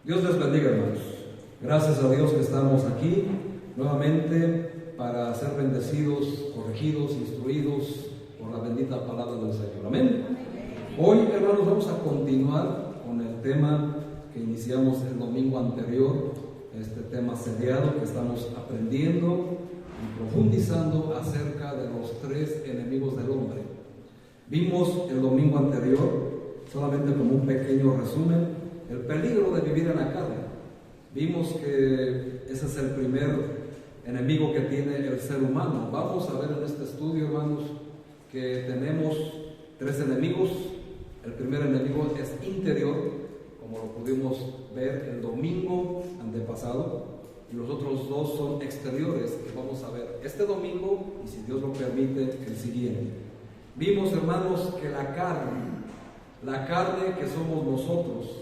Dios les bendiga, hermanos. Gracias a Dios que estamos aquí nuevamente para ser bendecidos, corregidos, instruidos por la bendita palabra del Señor. Amén. Hoy, hermanos, vamos a continuar con el tema que iniciamos el domingo anterior, este tema seriado que estamos aprendiendo y profundizando acerca de los tres enemigos del hombre. Vimos el domingo anterior, solamente como un pequeño resumen, el peligro de vivir en la carne. Vimos que ese es el primer enemigo que tiene el ser humano. Vamos a ver en este estudio, hermanos, que tenemos tres enemigos. El primer enemigo es interior, como lo pudimos ver el domingo antepasado, y los otros dos son exteriores, que vamos a ver este domingo y, si Dios lo permite, el siguiente. Vimos, hermanos, que la carne que somos nosotros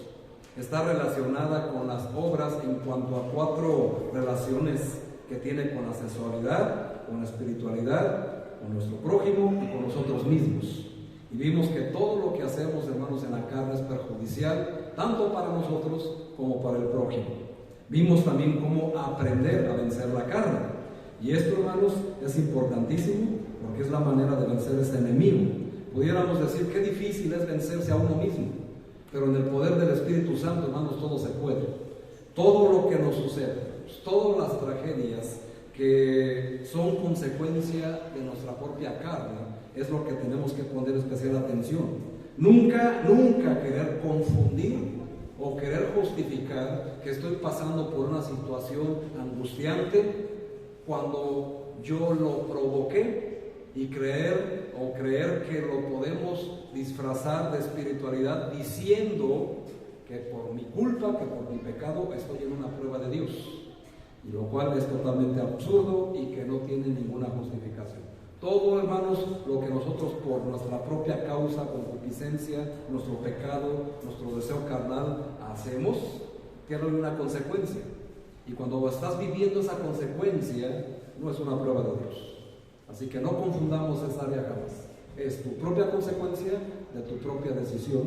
está relacionada con las obras en cuanto a cuatro relaciones que tiene con la sensualidad, con la espiritualidad, con nuestro prójimo y con nosotros mismos. Y vimos que todo lo que hacemos, hermanos, en la carne es perjudicial, tanto para nosotros como para el prójimo. Vimos también cómo aprender a vencer la carne. Y esto, hermanos, es importantísimo porque es la manera de vencer ese enemigo. Pudiéramos decir qué difícil es vencerse a uno mismo, pero en el poder del Espíritu Santo, hermanos, todo se puede. Todo lo que nos sucede, todas las tragedias que son consecuencia de nuestra propia carne, es lo que tenemos que poner especial atención. Nunca querer confundir o querer justificar que estoy pasando por una situación angustiante cuando yo lo provoqué, y creer que lo podemos disfrazar de espiritualidad diciendo que por mi culpa, que por mi pecado estoy en una prueba de Dios, y lo cual es totalmente absurdo y que no tiene ninguna justificación. Todo, hermanos, lo que nosotros por nuestra propia causa, concupiscencia, nuestro pecado, nuestro deseo carnal hacemos, tiene una consecuencia, y cuando estás viviendo esa consecuencia no es una prueba de Dios. Así que no confundamos esa área jamás. Es tu propia consecuencia de tu propia decisión,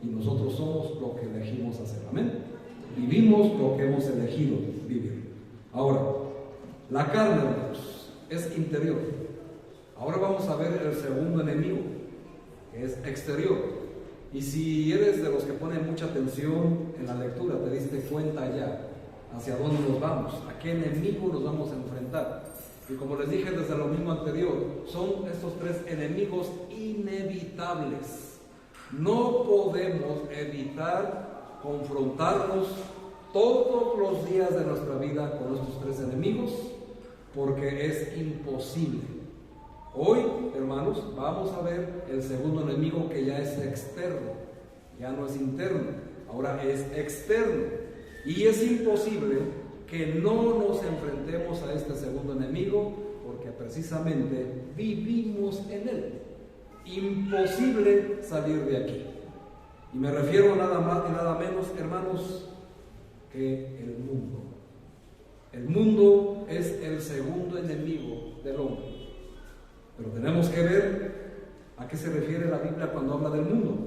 y nosotros somos lo que elegimos hacer. Amén. Vivimos lo que hemos elegido vivir. Ahora, la carne, hermanos, es interior. Ahora vamos a ver el segundo enemigo, que es exterior. Y si eres de los que ponen mucha atención en la lectura, te diste cuenta ya hacia dónde nos vamos, a qué enemigo nos vamos a enfrentar. Y como les dije desde el domingo anterior, son estos tres enemigos inevitables. No podemos evitar confrontarnos todos los días de nuestra vida con estos tres enemigos, porque es imposible. Hoy, hermanos, vamos a ver el segundo enemigo, que ya es externo, ya no es interno, ahora es externo. Y es imposible que no nos enfrentemos a este segundo enemigo, porque precisamente vivimos en él. Imposible salir de aquí. Y me refiero nada más y nada menos, hermanos, que el mundo. El mundo es el segundo enemigo del hombre. Pero tenemos que ver a qué se refiere la Biblia cuando habla del mundo,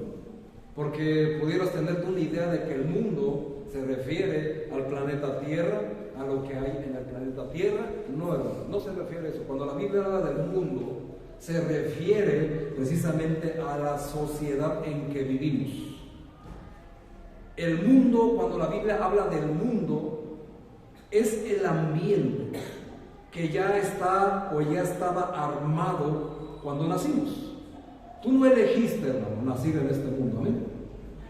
porque pudieras tener una idea de que el mundo se refiere al planeta Tierra, a lo que hay en el planeta Tierra. No, hermano, no se refiere a eso. Cuando la Biblia habla del mundo, se refiere precisamente a la sociedad en que vivimos. El mundo, cuando la Biblia habla del mundo, es el ambiente que ya está o ya estaba armado cuando nacimos. Tú no elegiste, hermano, nacer en este mundo, amén.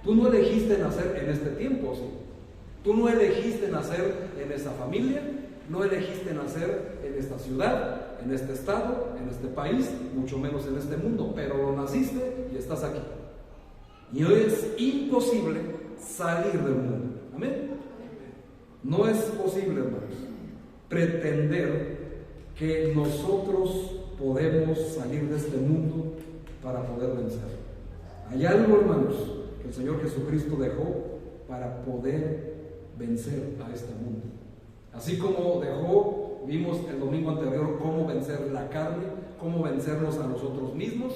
Tú no elegiste nacer en este tiempo, ¿sí? Tú no elegiste nacer en esta familia, no elegiste nacer en esta ciudad, en este estado, en este país, mucho menos en este mundo, pero lo naciste y estás aquí. Y hoy es imposible salir del mundo. Amén. No es posible, hermanos, pretender que nosotros podemos salir de este mundo para poder vencer. Hay algo, hermanos, que el Señor Jesucristo dejó para poder vencer a este mundo. Así como dejó, vimos el domingo anterior cómo vencer la carne, cómo vencernos a nosotros mismos.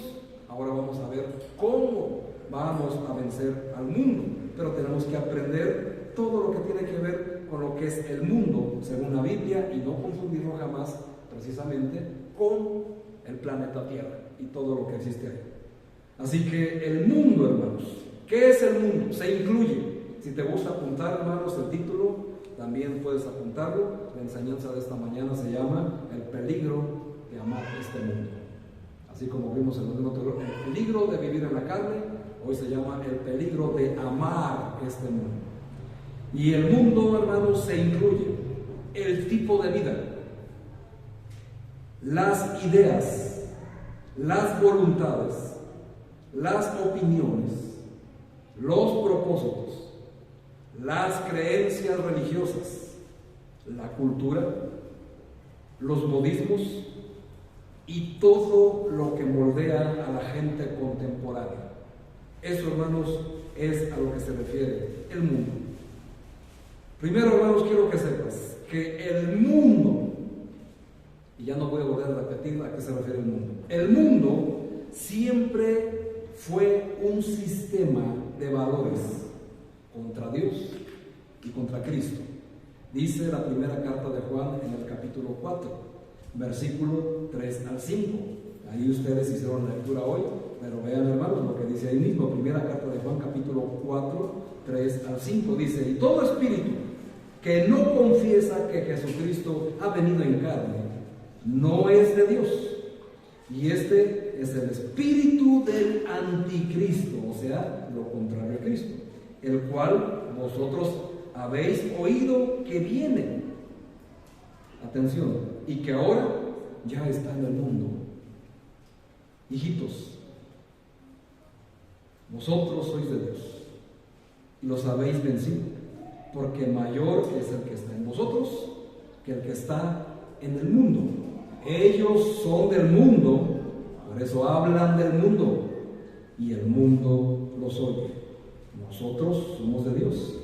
Ahora vamos a ver cómo vamos a vencer al mundo, pero tenemos que aprender todo lo que tiene que ver con lo que es el mundo, según la Biblia, y no confundirlo jamás, precisamente, con el planeta Tierra y todo lo que existe ahí. Así que el mundo, hermanos, ¿qué es el mundo? Se incluye. Si te gusta apuntar, hermanos, el título, también puedes apuntarlo. La enseñanza de esta mañana se llama El peligro de amar este mundo. Así como vimos en el otro, el peligro de vivir en la carne, hoy se llama el peligro de amar este mundo. Y el mundo, hermanos, se incluye el tipo de vida, las ideas, las voluntades, las opiniones, los propósitos, las creencias religiosas, la cultura, los modismos y todo lo que moldea a la gente contemporánea. Eso, hermanos, es a lo que se refiere el mundo. Primero, hermanos, quiero que sepas que el mundo, y ya no voy a volver a repetir a qué se refiere el mundo. El mundo siempre fue un sistema de valores contra Dios y contra Cristo. Dice la primera carta de Juan en el capítulo 4, versículo 3 al 5. Ahí ustedes hicieron la lectura hoy, pero vean, hermanos, lo que dice ahí mismo. Primera carta de Juan, capítulo 4, 3 al 5. Dice: y todo espíritu que no confiesa que Jesucristo ha venido en carne no es de Dios. Y este es el espíritu del anticristo, o sea, lo contrario a Cristo, el cual vosotros habéis oído que viene, atención, y que ahora ya está en el mundo. Hijitos, vosotros sois de Dios y los habéis vencido, porque mayor es el que está en vosotros que el que está en el mundo. Ellos son del mundo, por eso hablan del mundo, y el mundo los oye. Nosotros somos de Dios.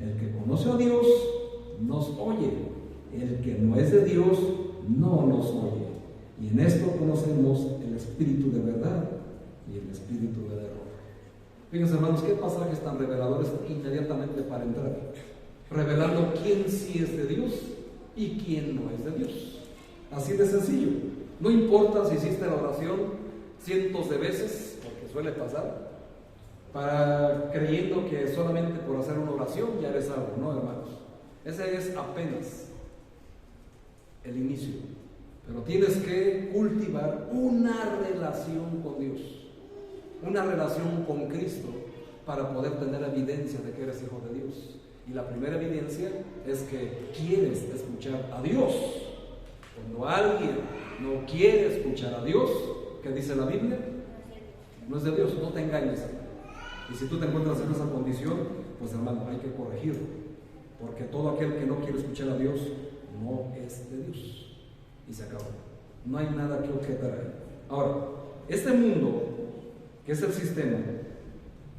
El que conoce a Dios nos oye. El que no es de Dios no nos oye. Y en esto conocemos el espíritu de verdad y el espíritu de error. Fíjense, hermanos, qué pasajes tan reveladores inmediatamente para entrar, revelando quién sí es de Dios y quién no es de Dios. Así de sencillo. No importa si hiciste la oración cientos de veces, porque suele pasar, creyendo que solamente por hacer una oración ya eres algo. No, hermanos, ese es apenas el inicio. Pero tienes que cultivar una relación con Dios, una relación con Cristo, para poder tener evidencia de que eres hijo de Dios. Y la primera evidencia es que quieres escuchar a Dios. Cuando alguien no quiere escuchar a Dios, ¿qué dice la Biblia? No es de Dios, no te engañes. Y si tú te encuentras en esa condición, pues hermano, hay que corregirlo, porque todo aquel que no quiere escuchar a Dios no es de Dios. Y se acabó. No hay nada que objetar ahí. Ahora, este mundo, que es el sistema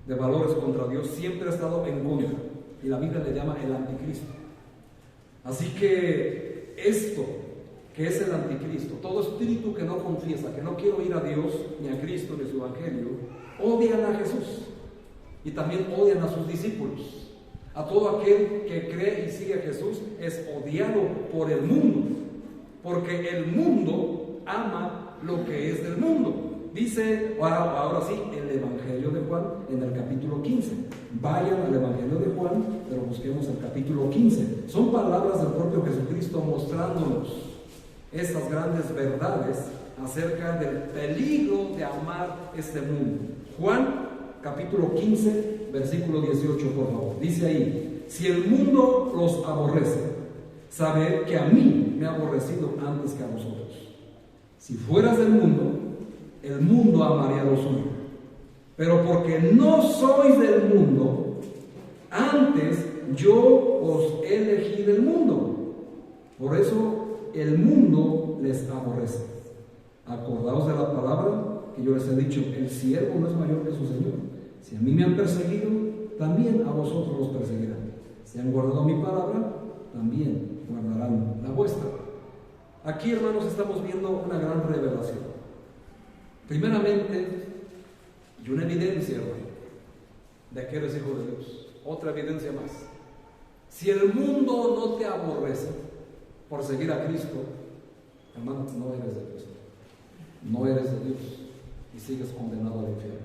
de valores contra Dios, siempre ha estado en contra, y la Biblia le llama el anticristo. Así que esto, que es el anticristo, todo espíritu que no confiesa, que no quiere oír a Dios, ni a Cristo, ni a su evangelio, odian a Jesús y también odian a sus discípulos. A todo aquel que cree y sigue a Jesús es odiado por el mundo, porque el mundo ama lo que es del mundo. Dice, ahora sí, el Evangelio de Juan en el capítulo 15. Vayan al Evangelio de Juan, pero busquemos el capítulo 15. Son palabras del propio Jesucristo mostrándonos estas grandes verdades acerca del peligro de amar este mundo. Juan, capítulo 15, versículo 18, por favor. Dice ahí: si el mundo los aborrece, sabed que a mí me ha aborrecido antes que a vosotros. Si fueras del mundo, el mundo amaría lo suyo. Pero porque no sois del mundo, antes yo os elegí del mundo. Por eso el mundo les aborrece. Acordaos de la palabra que yo les he dicho: el siervo no es mayor que su Señor. Si a mí me han perseguido, también a vosotros los perseguirán. Si han guardado mi palabra, también guardarán la vuestra. Aquí, hermanos, estamos viendo una gran revelación. Primeramente, y una evidencia, hermano, de que eres hijo de Dios. Otra evidencia más. Si el mundo no te aborrece por seguir a Cristo, hermano, no eres de Cristo, no eres de Dios y sigues condenado al infierno.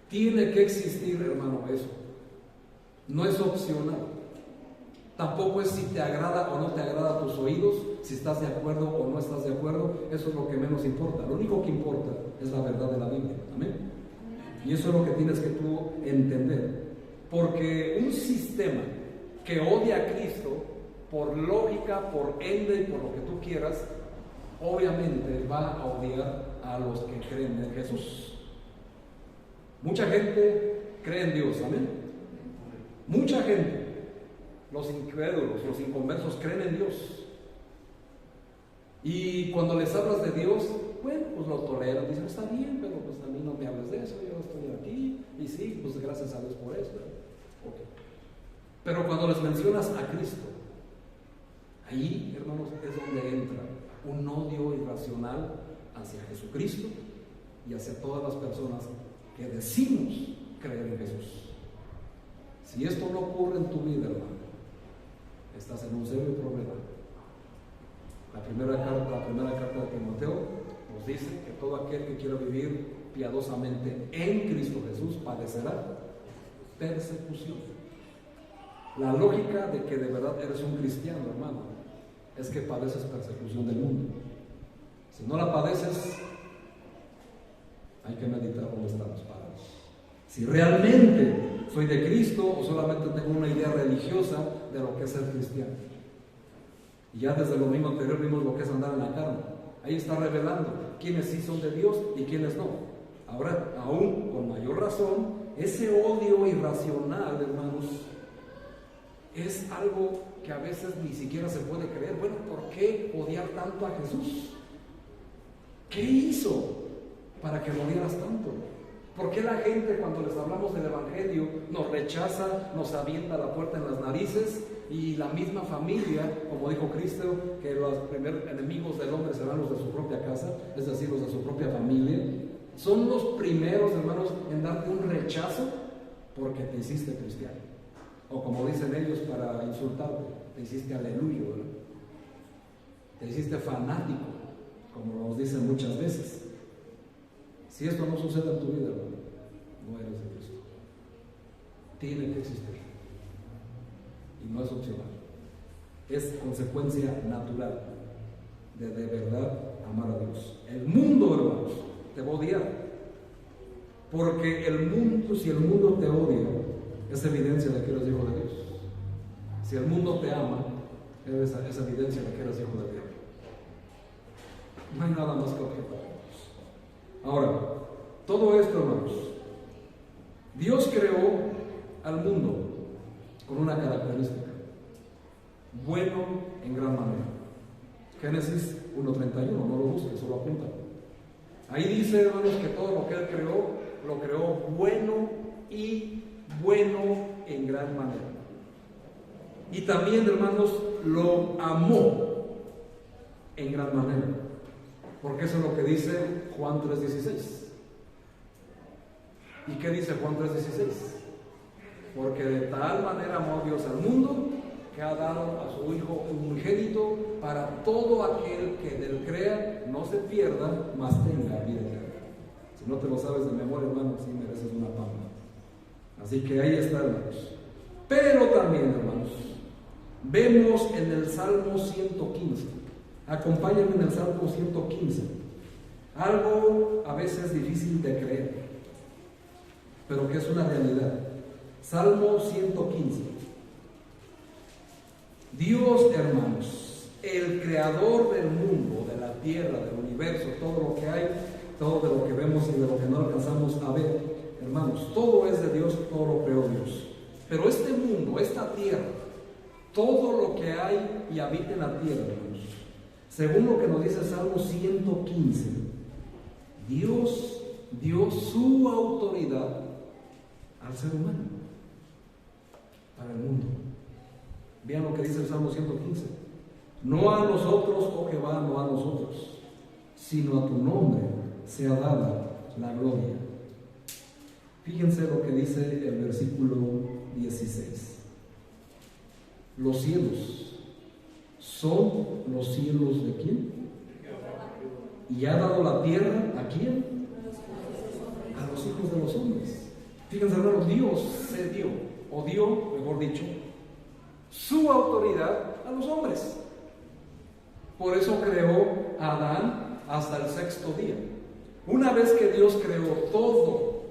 Tiene que existir, hermano, eso. No es opcional. Tampoco es si te agrada o no te agrada a tus oídos, si estás de acuerdo o no estás de acuerdo. Eso es lo que menos importa. Lo único que importa es la verdad de la Biblia. Amén. Y eso es lo que tienes que tú entender. Porque un sistema que odia a Cristo, por lógica, por ende y por lo que tú quieras, obviamente va a odiar a los que creen en Jesús. Mucha gente cree en Dios. Amén. Mucha gente. Los incrédulos, los inconversos creen en Dios. Y cuando les hablas de Dios, bueno, pues lo toleran. Dicen, está bien, pero pues a mí no me hables de eso, yo estoy aquí. Y sí, pues gracias a Dios por eso. Okay. Pero cuando les mencionas a Cristo, ahí, hermanos, es donde entra un odio irracional hacia Jesucristo y hacia todas las personas que decimos creer en Jesús. Si esto no ocurre en tu vida, hermano, estás en un serio problema. La primera carta de Timoteo nos dice que todo aquel que quiera vivir piadosamente en Cristo Jesús padecerá persecución. La lógica de que de verdad eres un cristiano, hermano, es que padeces persecución del mundo. Si no la padeces, hay que meditar dónde estamos parados. Si realmente soy de Cristo o solamente tengo una idea religiosa de lo que es ser cristiano. Y ya desde el domingo anterior vimos lo que es andar en la carne. Ahí está revelando quiénes sí son de Dios y quiénes no. Ahora, aún con mayor razón, ese odio irracional, hermanos, es algo que a veces ni siquiera se puede creer. Bueno, ¿por qué odiar tanto a Jesús? ¿Qué hizo para que lo odiaras tanto? ¿Por qué la gente, cuando les hablamos del Evangelio, nos rechaza, nos avienta la puerta en las narices? Y la misma familia, como dijo Cristo, que los primeros enemigos del hombre serán los de su propia casa, es decir, los de su propia familia, son los primeros, hermanos, en darte un rechazo porque te hiciste cristiano. O como dicen ellos para insultarte, te hiciste aleluya, ¿verdad? Te hiciste fanático, como nos dicen muchas veces. Si esto no sucede en tu vida, hermano, no eres de Cristo. Tiene que existir. Y no es opcional. Es consecuencia natural de verdad amar a Dios. El mundo, hermanos, te va a odiar. Porque el mundo, si el mundo te odia, es evidencia de que eres hijo de Dios. Si el mundo te ama, es evidencia de que eres hijo de Dios. No hay nada más que objetar. Ahora, todo esto, hermanos, Dios creó al mundo con una característica: bueno en gran manera. Génesis 1:31, no lo busques, solo apunta. Ahí dice, hermanos, que todo lo que Él creó, lo creó bueno y bueno en gran manera. Y también, hermanos, lo amó en gran manera. Porque eso es lo que dice Juan 3:16. ¿Y qué dice Juan 3:16? Porque de tal manera amó Dios al mundo, que ha dado a su Hijo unigénito, para todo aquel que en Él crea no se pierda, mas tenga vida eterna. Si no te lo sabes de memoria, hermano, sí mereces una palma. Así que ahí está, hermanos. Pero también, hermanos, vemos en el Salmo 115. Acompáñenme en el Salmo 115. Algo a veces difícil de creer, pero que es una realidad. Salmo 115. Dios, hermanos, el creador del mundo, de la tierra, del universo, todo lo que hay, todo de lo que vemos y de lo que no alcanzamos a ver, hermanos, todo es de Dios, todo lo creó Dios. Pero este mundo, esta tierra, todo lo que hay y habita en la tierra, hermanos, según lo que nos dice Salmo 115, Dios dio su autoridad al ser humano, para el mundo. Vean lo que dice el Salmo 115. No a nosotros, oh Jehová, no a nosotros, sino a tu nombre sea dada la gloria. Fíjense lo que dice el versículo 16. los cielos son los cielos de quién? Y ha dado la tierra ¿a quién? A los hijos de los hombres. Fíjense, hermanos, Dios se dio, o dio, mejor dicho, su autoridad a los hombres. Por eso creó a Adán hasta el sexto día. Una vez que Dios creó todo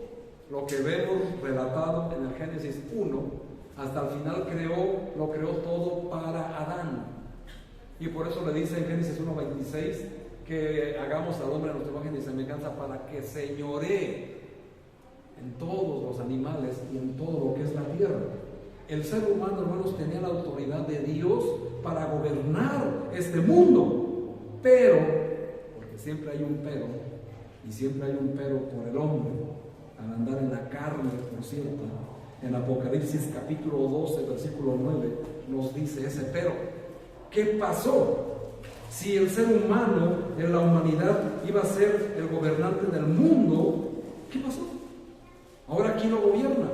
lo que vemos relatado en el Génesis 1, hasta el final lo creó todo para Adán. Y por eso le dice en Génesis 1:26 que hagamos al hombre a nuestra imagen y semejanza para que señoree en todos los animales y en todo lo que es la tierra. El ser humano, hermanos, tenía la autoridad de Dios para gobernar este mundo, pero, porque siempre hay un pero, y siempre hay un pero por el hombre, al andar en la carne, por cierto, en Apocalipsis capítulo 12, versículo 9, nos dice ese pero. ¿Qué pasó? Si el ser humano en la humanidad iba a ser el gobernante del mundo, ¿qué pasó? Ahora, ¿quién lo gobierna?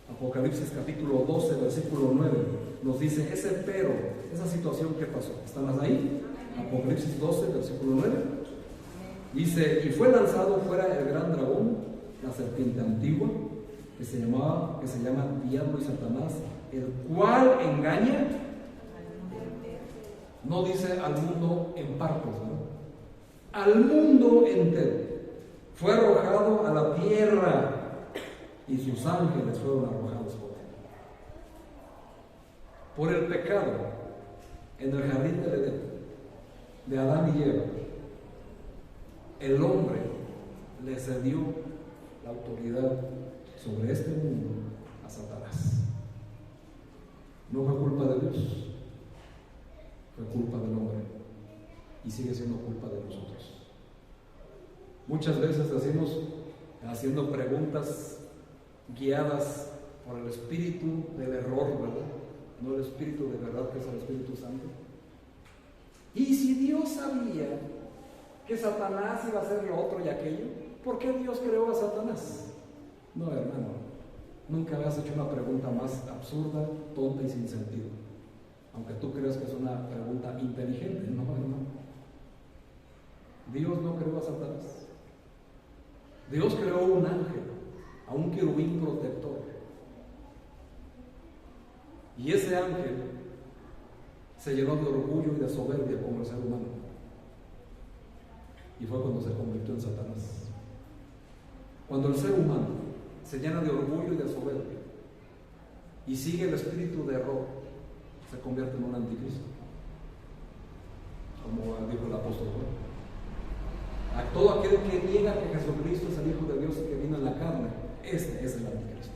Apocalipsis capítulo 12, versículo 9, nos dice ese pero, esa situación que pasó. ¿Están ahí? Apocalipsis 12, versículo 9. Dice, y fue lanzado fuera el gran dragón, la serpiente antigua, que se llama Diablo y Satanás, el cual engaña. No dice al mundo en partes, ¿no? Al mundo entero. Fue arrojado a la tierra y sus ángeles fueron arrojados por el pecado en el jardín del Edén de Adán y Eva. El hombre le cedió la autoridad sobre este mundo a Satanás. No fue culpa de Dios, fue culpa del hombre y sigue siendo culpa de nosotros. Muchas veces decimos, haciendo preguntas guiadas por el espíritu del error, ¿verdad? No el espíritu de verdad, que es el Espíritu Santo. Y si Dios sabía que Satanás iba a hacer lo otro y aquello, ¿por qué Dios creó a Satanás? No, hermano, nunca habías hecho una pregunta más absurda, tonta y sin sentido, aunque tú creas que es una pregunta inteligente. No, hermano, Dios no creó a Satanás. Dios creó un ángel, a un querubín protector, y ese ángel se llenó de orgullo y de soberbia como el ser humano, y fue cuando se convirtió en Satanás. Cuando el ser humano se llena de orgullo y de soberbia y sigue el espíritu de error, se convierte en un anticristo, como dijo el apóstol Juan. A todo aquel que niega que Jesucristo es el Hijo de Dios y que vino en la carne, este es el anticristo.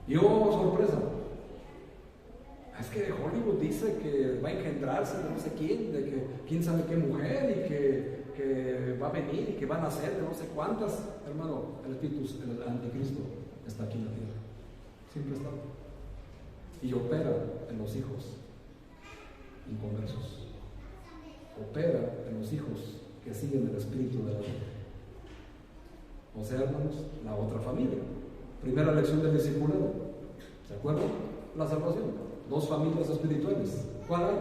Y oh, sorpresa, es que Hollywood dice que va a engendrarse de no sé quién, de que quién sabe qué mujer, y que va a venir y que van a nacer de no sé cuántas. Hermano, el espíritu, el anticristo está aquí en la tierra, siempre está, y opera en los hijos inconversos, opera en los hijos que siguen el espíritu de la vida. O sea, hermanos, la otra familia. Primera lección del discipulado, ¿se acuerdan? La salvación. Dos familias espirituales. ¿Cuál hay?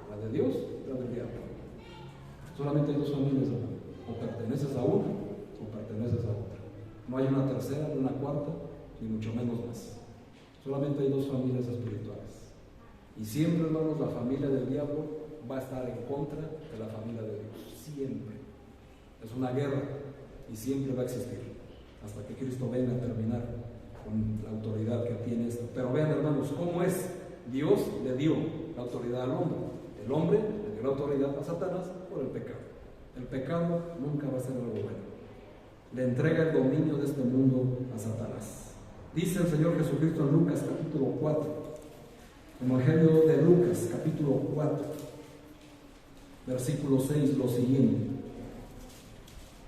La de Dios y la del diablo. Solamente hay dos familias, hermano. O perteneces a una o perteneces a otra. No hay una tercera, ni una cuarta, ni mucho menos más. Solamente hay dos familias espirituales. Y siempre, hermanos, la familia del diablo va a estar en contra de la familia de Dios. Siempre. Es una guerra y siempre va a existir hasta que Cristo venga a terminar con la autoridad que tiene esto. Pero vean, hermanos, cómo es. Dios le dio la autoridad al hombre. El hombre le dio la autoridad a Satanás por el pecado. El pecado nunca va a ser algo bueno. Le entrega el dominio de este mundo a Satanás. Dice el Señor Jesucristo en Lucas capítulo 4, Evangelio de Lucas capítulo 4, versículo 6, lo siguiente.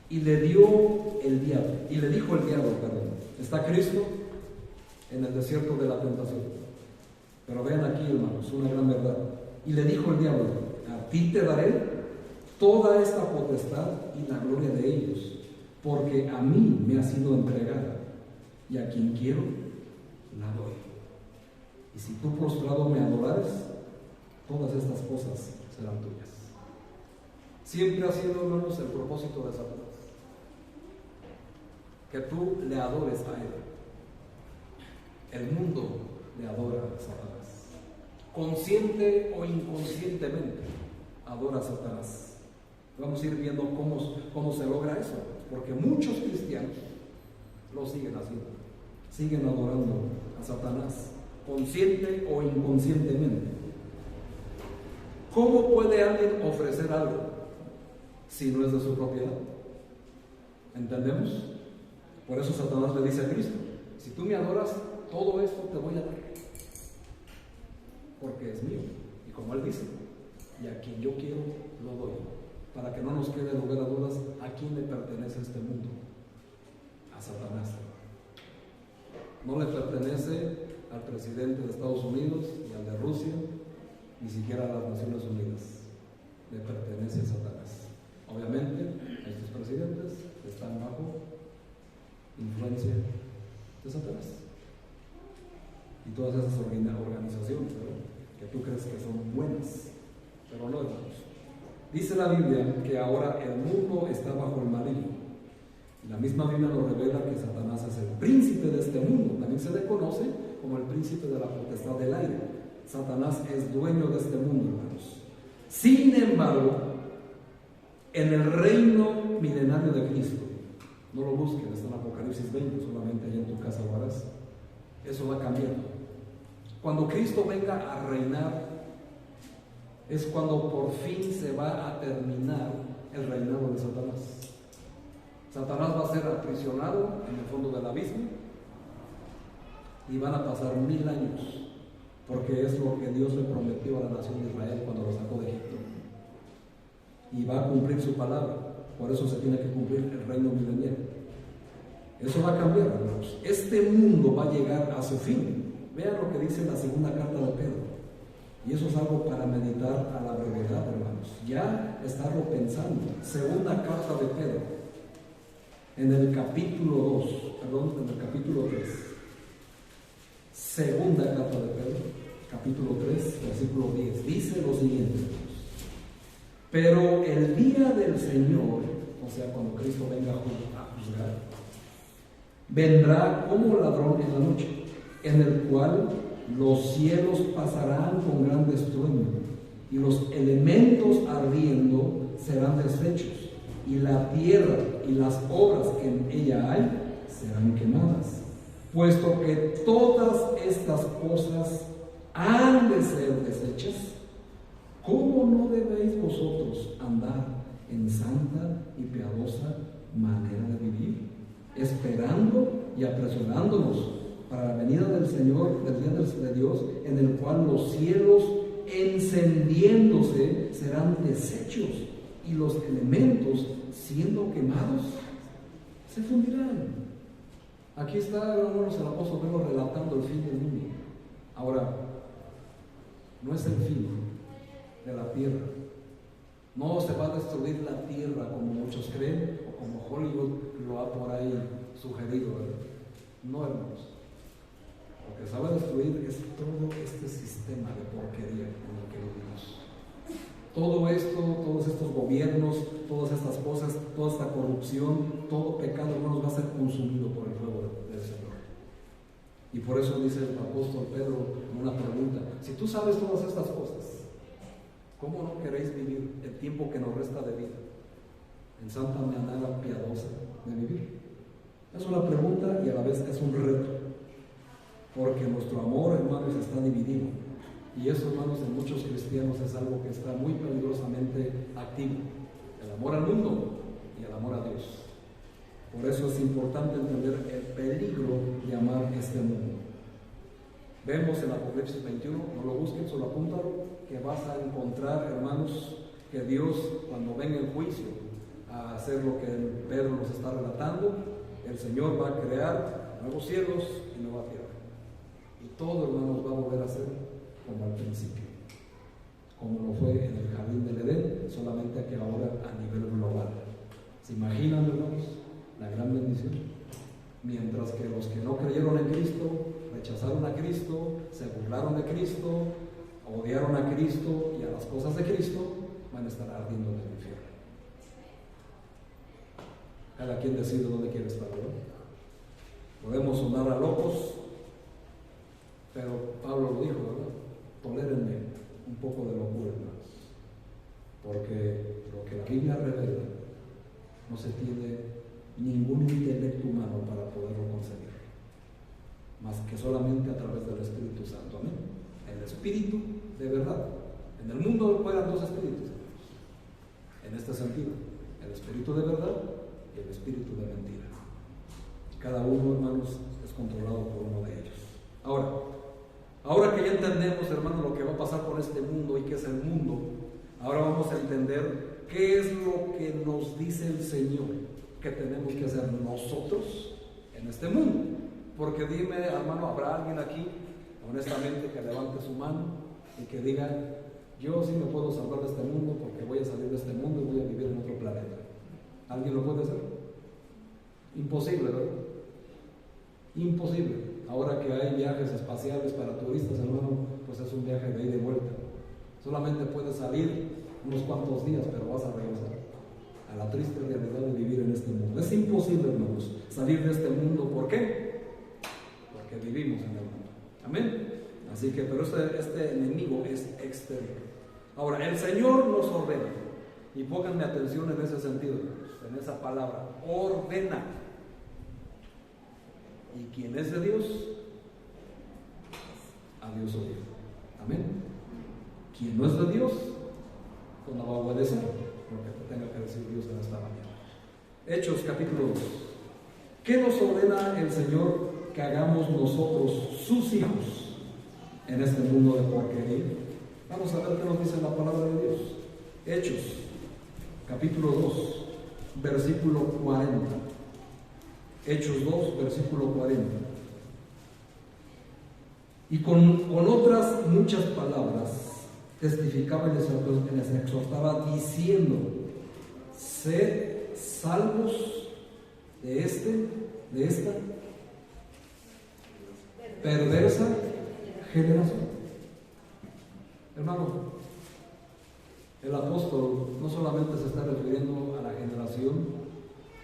Y le dijo el diablo, está Cristo en el desierto de la tentación. Pero vean aquí, hermanos, una gran verdad. Y le dijo el diablo, a ti te daré toda esta potestad y la gloria de ellos, porque a mí me ha sido entregada, y a quien quiero, la doy. Y si tú prostrado me adorares, todas estas cosas serán tuyas. Siempre ha sido, hermanos, el propósito de Satanás, que tú le adores a él. El mundo le adora a Satanás. Consciente o inconscientemente adora a Satanás. Vamos a ir viendo cómo se logra eso, porque muchos cristianos lo siguen haciendo, siguen adorando a Satanás, consciente o inconscientemente. ¿Cómo puede alguien ofrecer algo si no es de su propiedad? ¿Entendemos? Por eso Satanás le dice a Cristo: si tú me adoras, todo esto te voy a dar, porque es mío. Y como él dice, y a quien yo quiero lo doy, para que no nos quede lugar a dudas a quién le pertenece este mundo. A Satanás. No le pertenece al presidente de Estados Unidos y al de Rusia, ni siquiera a las Naciones Unidas. Le pertenece a Satanás. Obviamente, estos presidentes están bajo influencia de Satanás. Y todas esas organizaciones, ¿verdad?, que tú crees que son buenas, pero no, hermanos. Dice la Biblia que ahora el mundo está bajo el maligno. Y la misma Biblia nos revela que Satanás es el príncipe de este mundo. También se le conoce como el príncipe de la potestad del aire. Satanás es dueño de este mundo, hermanos. Sin embargo, en el reino milenario de Cristo, no lo busquen, está en Apocalipsis 20, solamente allá en tu casa lo harás. Eso va cambiando. Cuando Cristo venga a reinar, es cuando por fin se va a terminar el reinado de Satanás. Satanás va a ser aprisionado en el fondo del abismo y van a pasar 1000 años, porque es lo que Dios le prometió a la nación de Israel cuando lo sacó de Egipto, y va a cumplir su palabra. Por eso se tiene que cumplir el reino milenial. Eso va a cambiar, hermanos. Este mundo va a llegar a su fin. Vean lo que dice la segunda carta de Pedro. Y eso es algo para meditar a la brevedad, hermanos. Ya estarlo pensando. Segunda carta de Pedro, en el capítulo 3. Segunda carta de Pedro, capítulo 3, versículo 10. Dice lo siguiente: pero el día del Señor, o sea, cuando Cristo venga a juzgar, vendrá como ladrón en la noche, en el cual los cielos pasarán con gran estruendo, y los elementos ardiendo serán deshechos, y la tierra y las obras que en ella hay serán quemadas. Puesto que todas estas cosas han de ser deshechas, ¿cómo no debéis vosotros andar en santa y piadosa manera de vivir, esperando y apresurándonos para la venida del Señor, del día de Dios, en el cual los cielos encendiéndose serán deshechos y los elementos siendo quemados se fundirán? Aquí está, hermanos, el apóstol Pedro relatando el fin del mundo. Ahora, no es el fin de la tierra. No se va a destruir la tierra como muchos creen, o como Hollywood lo ha por ahí sugerido, ¿verdad? No, hermanos. Lo que se va a destruir es todo este sistema de porquería en el que vivimos. Todo esto, todos estos gobiernos, todas estas cosas, toda esta corrupción, todo pecado, hermanos, va a ser consumido por el fuego del Señor. Y por eso dice el apóstol Pedro en una pregunta: si tú sabes todas estas cosas, ¿cómo no queréis vivir el tiempo que nos resta de vida en santa manera piadosa de vivir? Es una pregunta y a la vez es un reto, porque nuestro amor, hermanos, está dividido. Y eso, hermanos, en muchos cristianos es algo que está muy peligrosamente activo: el amor al mundo y el amor a Dios. Por eso es importante entender el peligro de amar este mundo. Vemos en Apocalipsis 21, no lo busquen, solo apúntalo, que vas a encontrar, hermanos, que Dios, cuando venga en juicio a hacer lo que Pedro nos está relatando, el Señor va a crear nuevos cielos y nueva tierra. Y todo, hermanos, va a volver a ser como al principio, como lo fue en el jardín del Edén, solamente que ahora a nivel global. ¿Se imaginan, hermanos, la gran bendición? Mientras que los que no creyeron en Cristo rechazaron a Cristo, se burlaron de Cristo, odiaron a Cristo y a las cosas de Cristo, van a estar ardiendo en el infierno. Cada quien decide dónde quiere estar, ¿verdad? Podemos sonar a locos, pero Pablo lo dijo, ¿verdad? Tolérenme un poco de locura, hermanos, porque lo que la Biblia revela no se tiene ningún intelecto humano para poderlo conseguir, más que solamente a través del Espíritu Santo. Amén. El Espíritu de verdad. En el mundo fueran dos espíritus, en este sentido, el Espíritu de verdad y el Espíritu de mentira. Cada uno, hermanos, es controlado por uno de ellos. Ahora que ya entendemos, hermanos, lo que va a pasar con este mundo y qué es el mundo, ahora vamos a entender qué es lo que nos dice el Señor que tenemos que hacer nosotros en este mundo. Porque dime, hermano, ¿habrá alguien aquí, honestamente, que levante su mano y que diga: yo sí me puedo salvar de este mundo porque voy a salir de este mundo y voy a vivir en otro planeta? ¿Alguien lo puede hacer? Imposible, ¿verdad? Imposible. Ahora que hay viajes espaciales para turistas, hermano, pues es un viaje de ida y vuelta. Solamente puedes salir unos cuantos días, pero vas a regresar a la triste realidad de vivir en este mundo. Es imposible, hermanos, salir de este mundo. ¿Por qué? Porque vivimos en el mundo. Amén. Así que, pero este enemigo es exterior. Ahora, el Señor nos ordena, y pónganme atención en ese sentido, en esa palabra, ordena. ¿Y quién es de Dios? A Dios oye. Amén. Quien no es de Dios, pues no va a obedecer lo que tenga que decir Dios en esta mañana. Hechos capítulo 2. ¿Qué nos ordena el Señor que hagamos nosotros, sus hijos, en este mundo de porquería? Vamos a ver qué nos dice la palabra de Dios. Hechos capítulo 2, versículo 40. Hechos 2, versículo 40. Y con otras muchas palabras testificaba y les exhortaba diciendo: sed salvos de esta perversa generación. Hermano, el apóstol no solamente se está refiriendo a la generación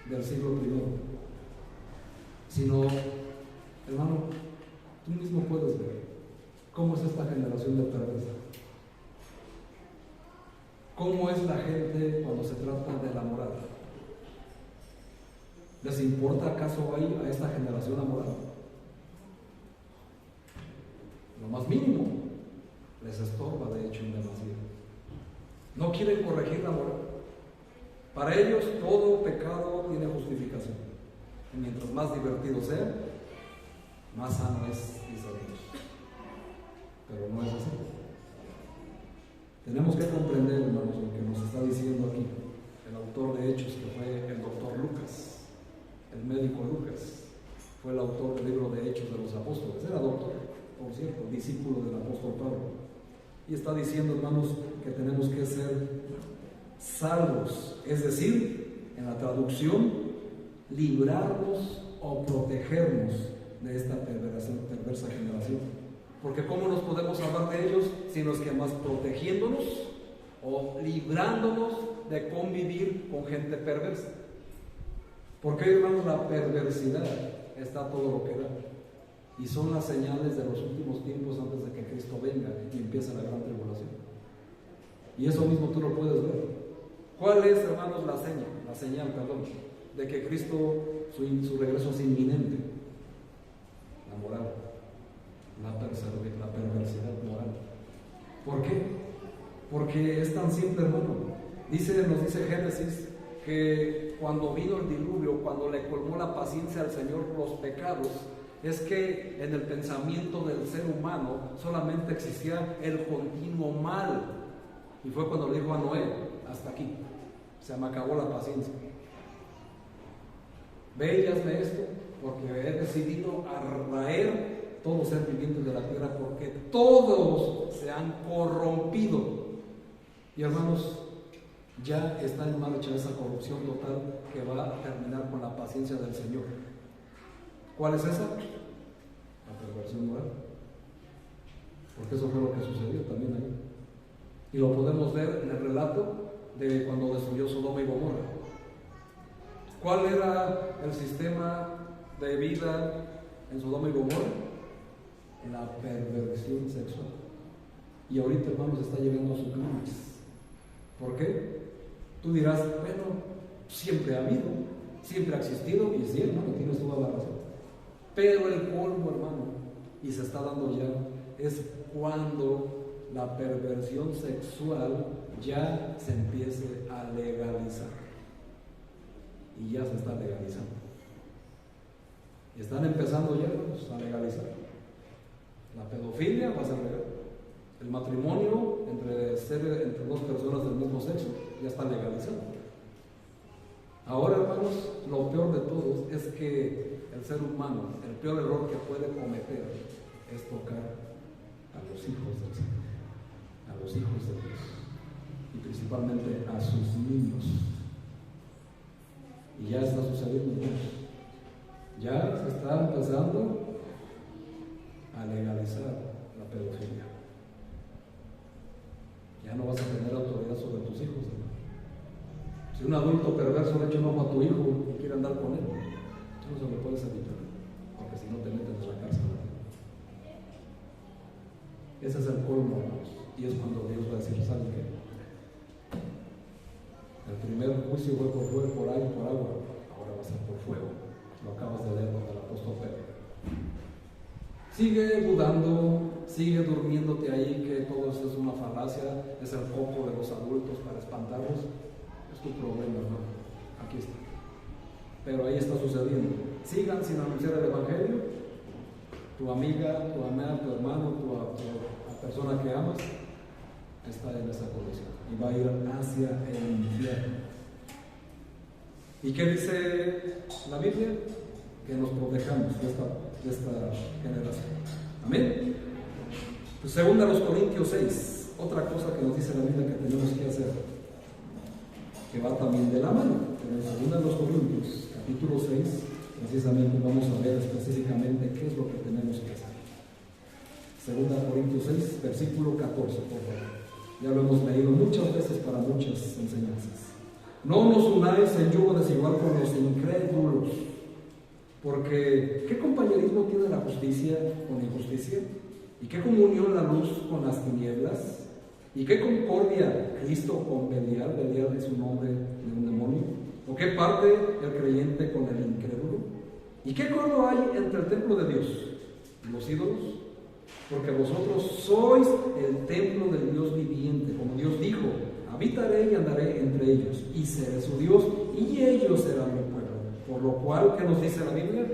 del siglo I, sino, hermano, tú mismo puedes ver cómo es esta generación de perversa. ¿Cómo es la gente cuando se trata de la moral? ¿Les importa acaso ahí a esta generación la moral? Lo más mínimo les estorba, de hecho, en demasía. No quieren corregir la moral. Para ellos todo pecado tiene justificación. Y mientras más divertido sea, más sano es, dice Dios. Pero no es así. Tenemos que comprender, hermanos, lo que nos está diciendo aquí el autor de Hechos, que fue el doctor Lucas, el médico Lucas. Fue el autor del libro de Hechos de los Apóstoles. Era doctor, por cierto, discípulo del apóstol Pablo. Y está diciendo, hermanos, que tenemos que ser salvos, es decir, en la traducción, librarnos o protegernos de esta perversa generación. Porque ¿cómo nos podemos salvar de ellos? Sino es que más protegiéndonos o librándonos de convivir con gente perversa. Porque, hermanos, la perversidad está todo lo que da. Y son las señales de los últimos tiempos antes de que Cristo venga y empiece la gran tribulación. Y eso mismo tú lo puedes ver. ¿Cuál es, hermanos, la señal, de que Cristo, su regreso es inminente? La moral, la perversidad moral. ¿Por qué? Porque es tan simple, hermano. Nos dice Génesis que cuando vino el diluvio, cuando le colmó la paciencia al Señor los pecados, es que en el pensamiento del ser humano solamente existía el continuo mal. Y fue cuando le dijo a Noé: hasta aquí, se me acabó la paciencia. Ve y hazme esto, porque he decidido arraer todo ser viviente de la tierra, porque todos se han corrompido. Y, hermanos, ya está en marcha esa corrupción total que va a terminar con la paciencia del Señor. ¿Cuál es esa? La perversión moral. Porque eso fue lo que sucedió también ahí. Y lo podemos ver en el relato de cuando destruyó Sodoma y Gomorra. ¿Cuál era el sistema de vida en Sodoma y Gomorra? La perversión sexual. Y ahorita, hermanos, está llegando a su clímax. ¿Por qué? Tú dirás, bueno, siempre ha habido, siempre ha existido, y sí, hermano, tienes toda la razón. Pero el colmo, hermano, y se está dando ya, es cuando la perversión sexual ya se empiece a legalizar. Y ya se está legalizando. Y están empezando ya a legalizar. La pedofilia va a ser legal. El matrimonio entre dos personas del mismo sexo ya está legalizado. Ahora, hermanos, lo peor de todos es que el ser humano, el peor error que puede cometer es tocar a los hijos del Señor, a los hijos de Dios, y principalmente a sus niños. Y ya está sucediendo, hermanos. Ya se está empezando a legalizar la pedofilia. Ya no vas a tener autoridad sobre tus hijos, hermano. Si un adulto perverso le echa un ojo a tu hijo y quiere andar con él, tú no se lo puedes evitar, porque si no te meten en la cárcel. Ese es el colmo, hermanos. Y es cuando Dios va a decir, ¿saben qué? El primer juicio fue por aire, por agua, ahora va a ser por fuego. Lo acabas de leer con el apóstol Pedro. Sigue dudando, sigue durmiéndote ahí que todo eso es una falacia, es el foco de los adultos para espantarlos. Es tu problema, hermano. Aquí está. Pero ahí está sucediendo. Sigan sin anunciar el evangelio. Tu amiga, tu hermana, tu hermano, la persona que amas está en esa condición y va a ir hacia el infierno. ¿Y qué dice la Biblia? Que nos protejamos de esta generación. Amén. Pues, segunda los Corintios 6, otra cosa que nos dice la Biblia que tenemos que hacer, que va también de la mano. Pero en segunda los Corintios, capítulo 6, precisamente vamos a ver específicamente qué es lo que tenemos que hacer. Segunda Corintios 6, versículo 14, por favor. Ya lo hemos leído muchas veces para muchas enseñanzas. No nos unáis en yugo desigual con los incrédulos, porque ¿qué compañerismo tiene la justicia con la injusticia? ¿Y qué comunión la luz con las tinieblas? ¿Y qué concordia Cristo con Belial? Belial es un nombre de un demonio. ¿O qué parte el creyente con el incrédulo? ¿Y qué acuerdo hay entre el templo de Dios y los ídolos? Porque vosotros sois el templo del Dios viviente, como Dios dijo, habitaré y andaré entre ellos, y seré su Dios, y ellos serán mi pueblo. Por lo cual, ¿qué nos dice la Biblia?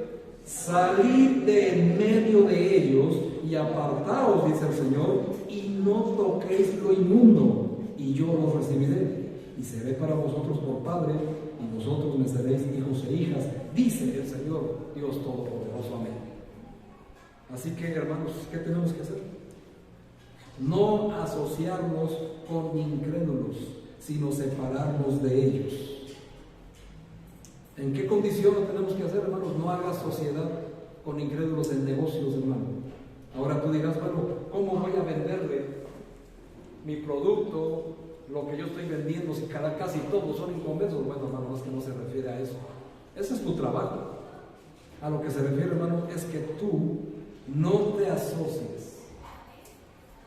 Salid de en medio de ellos y apartaos, dice el Señor, y no toquéis lo inmundo, y yo los recibiré, y seré para vosotros por Padre, y vosotros me seréis hijos e hijas, dice el Señor, Dios Todopoderoso. Amén. Así que, hermanos, ¿qué tenemos que hacer? No asociarnos con incrédulos, sino separarnos de ellos. ¿En qué condición lo tenemos que hacer, hermanos? No hagas sociedad con incrédulos en negocios, hermano. Ahora tú dirás, bueno, ¿cómo voy a venderle mi producto, lo que yo estoy vendiendo, si casi todos son inconversos? Bueno, hermano, es que no se refiere a eso. Ese es tu trabajo. A lo que se refiere, hermano, es que tú no te asocies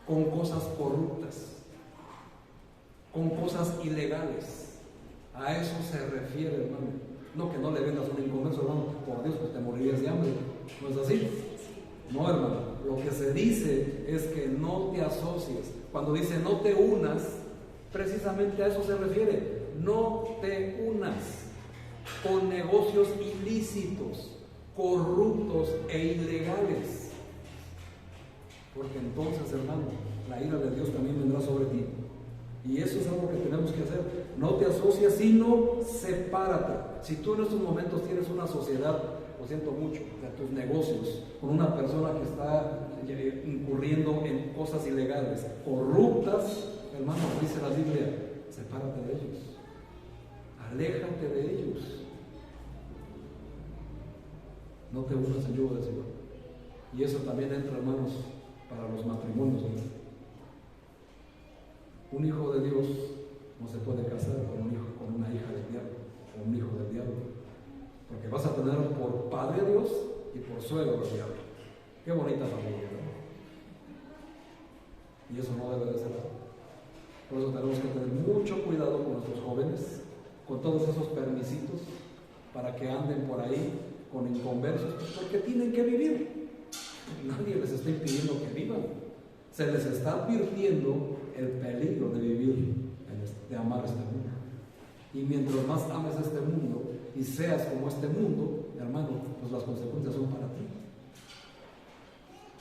con cosas corruptas, con cosas ilegales. A eso se refiere, hermano. No que no le vendas un inconverso, hermano, por Dios, pues te morirías de hambre. ¿No es así? No, hermano. Lo que se dice es que no te asocies. Cuando dice no te unas, precisamente a eso se refiere. No te unas con negocios ilícitos, corruptos e ilegales. Porque entonces, hermano, la ira de Dios también vendrá sobre ti. Y eso es algo que tenemos que hacer. No te asocies, sino sepárate. Si tú en estos momentos tienes una sociedad, lo siento mucho, de tus negocios, con una persona que está incurriendo en cosas ilegales, corruptas, hermano, dice la Biblia, sepárate de ellos. Aléjate de ellos. No te unas en yugo desigual. Y eso también entra, hermanos, para los matrimonios, ¿verdad? Un hijo de Dios no se puede casar con una hija del diablo o un hijo del diablo, porque vas a tener por padre a Dios y por suegro al diablo. Qué bonita familia, ¿no? Y eso no debe de ser así. Por eso tenemos que tener mucho cuidado con nuestros jóvenes, con todos esos permisitos, para que anden por ahí con inconversos, porque tienen que vivir. Nadie les está impidiendo que vivan. Se les está advirtiendo el peligro de vivir, de amar este mundo. Y mientras más ames este mundo y seas como este mundo, hermano, pues las consecuencias son para ti.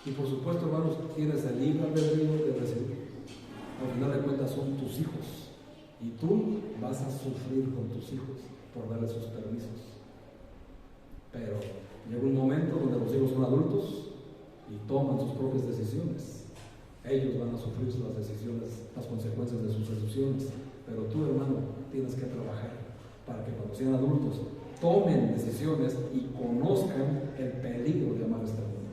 Y por supuesto, hermanos, tienes el libre albedrío de decidir. Al final de cuentas son tus hijos. Y tú vas a sufrir con tus hijos por darles sus permisos. Pero llega un momento donde los hijos son adultos y toman sus propias decisiones. Ellos van a sufrir las decisiones, las consecuencias de sus decisiones. Pero tú, hermano, tienes que trabajar para que cuando sean adultos tomen decisiones y conozcan el peligro de amar este mundo.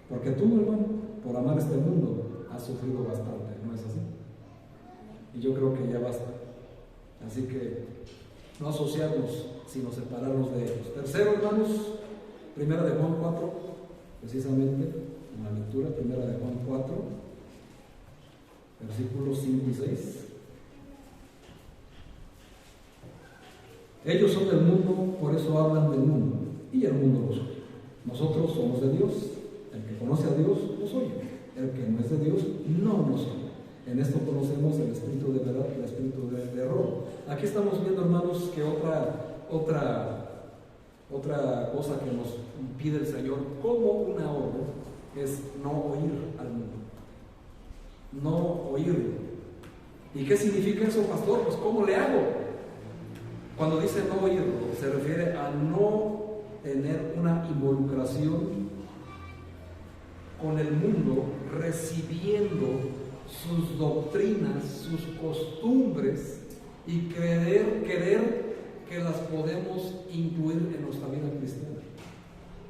Porque tú, hermano, por amar este mundo has sufrido bastante, ¿no es así? Y yo creo que ya basta. Así que no asociarnos, sino separarnos de ellos. Tercero, hermanos, primera de Juan 4, precisamente en la lectura, primera de Juan 4, versículos 5 y 6. Ellos son del mundo, por eso hablan del mundo, y el mundo los oye. Nosotros somos de Dios. El que conoce a Dios nos oye. El que no es de Dios no nos oye. En esto conocemos el espíritu de verdad y el espíritu de error. Aquí estamos viendo, hermanos, que otra cosa que nos pide el Señor como una orden es no oír al mundo. No oírlo. ¿Y qué significa eso, pastor? Pues ¿cómo le hago? Cuando dice no oírlo, se refiere a no tener una involucración con el mundo, recibiendo sus doctrinas, sus costumbres y querer que las podemos incluir en nuestra vida cristiana.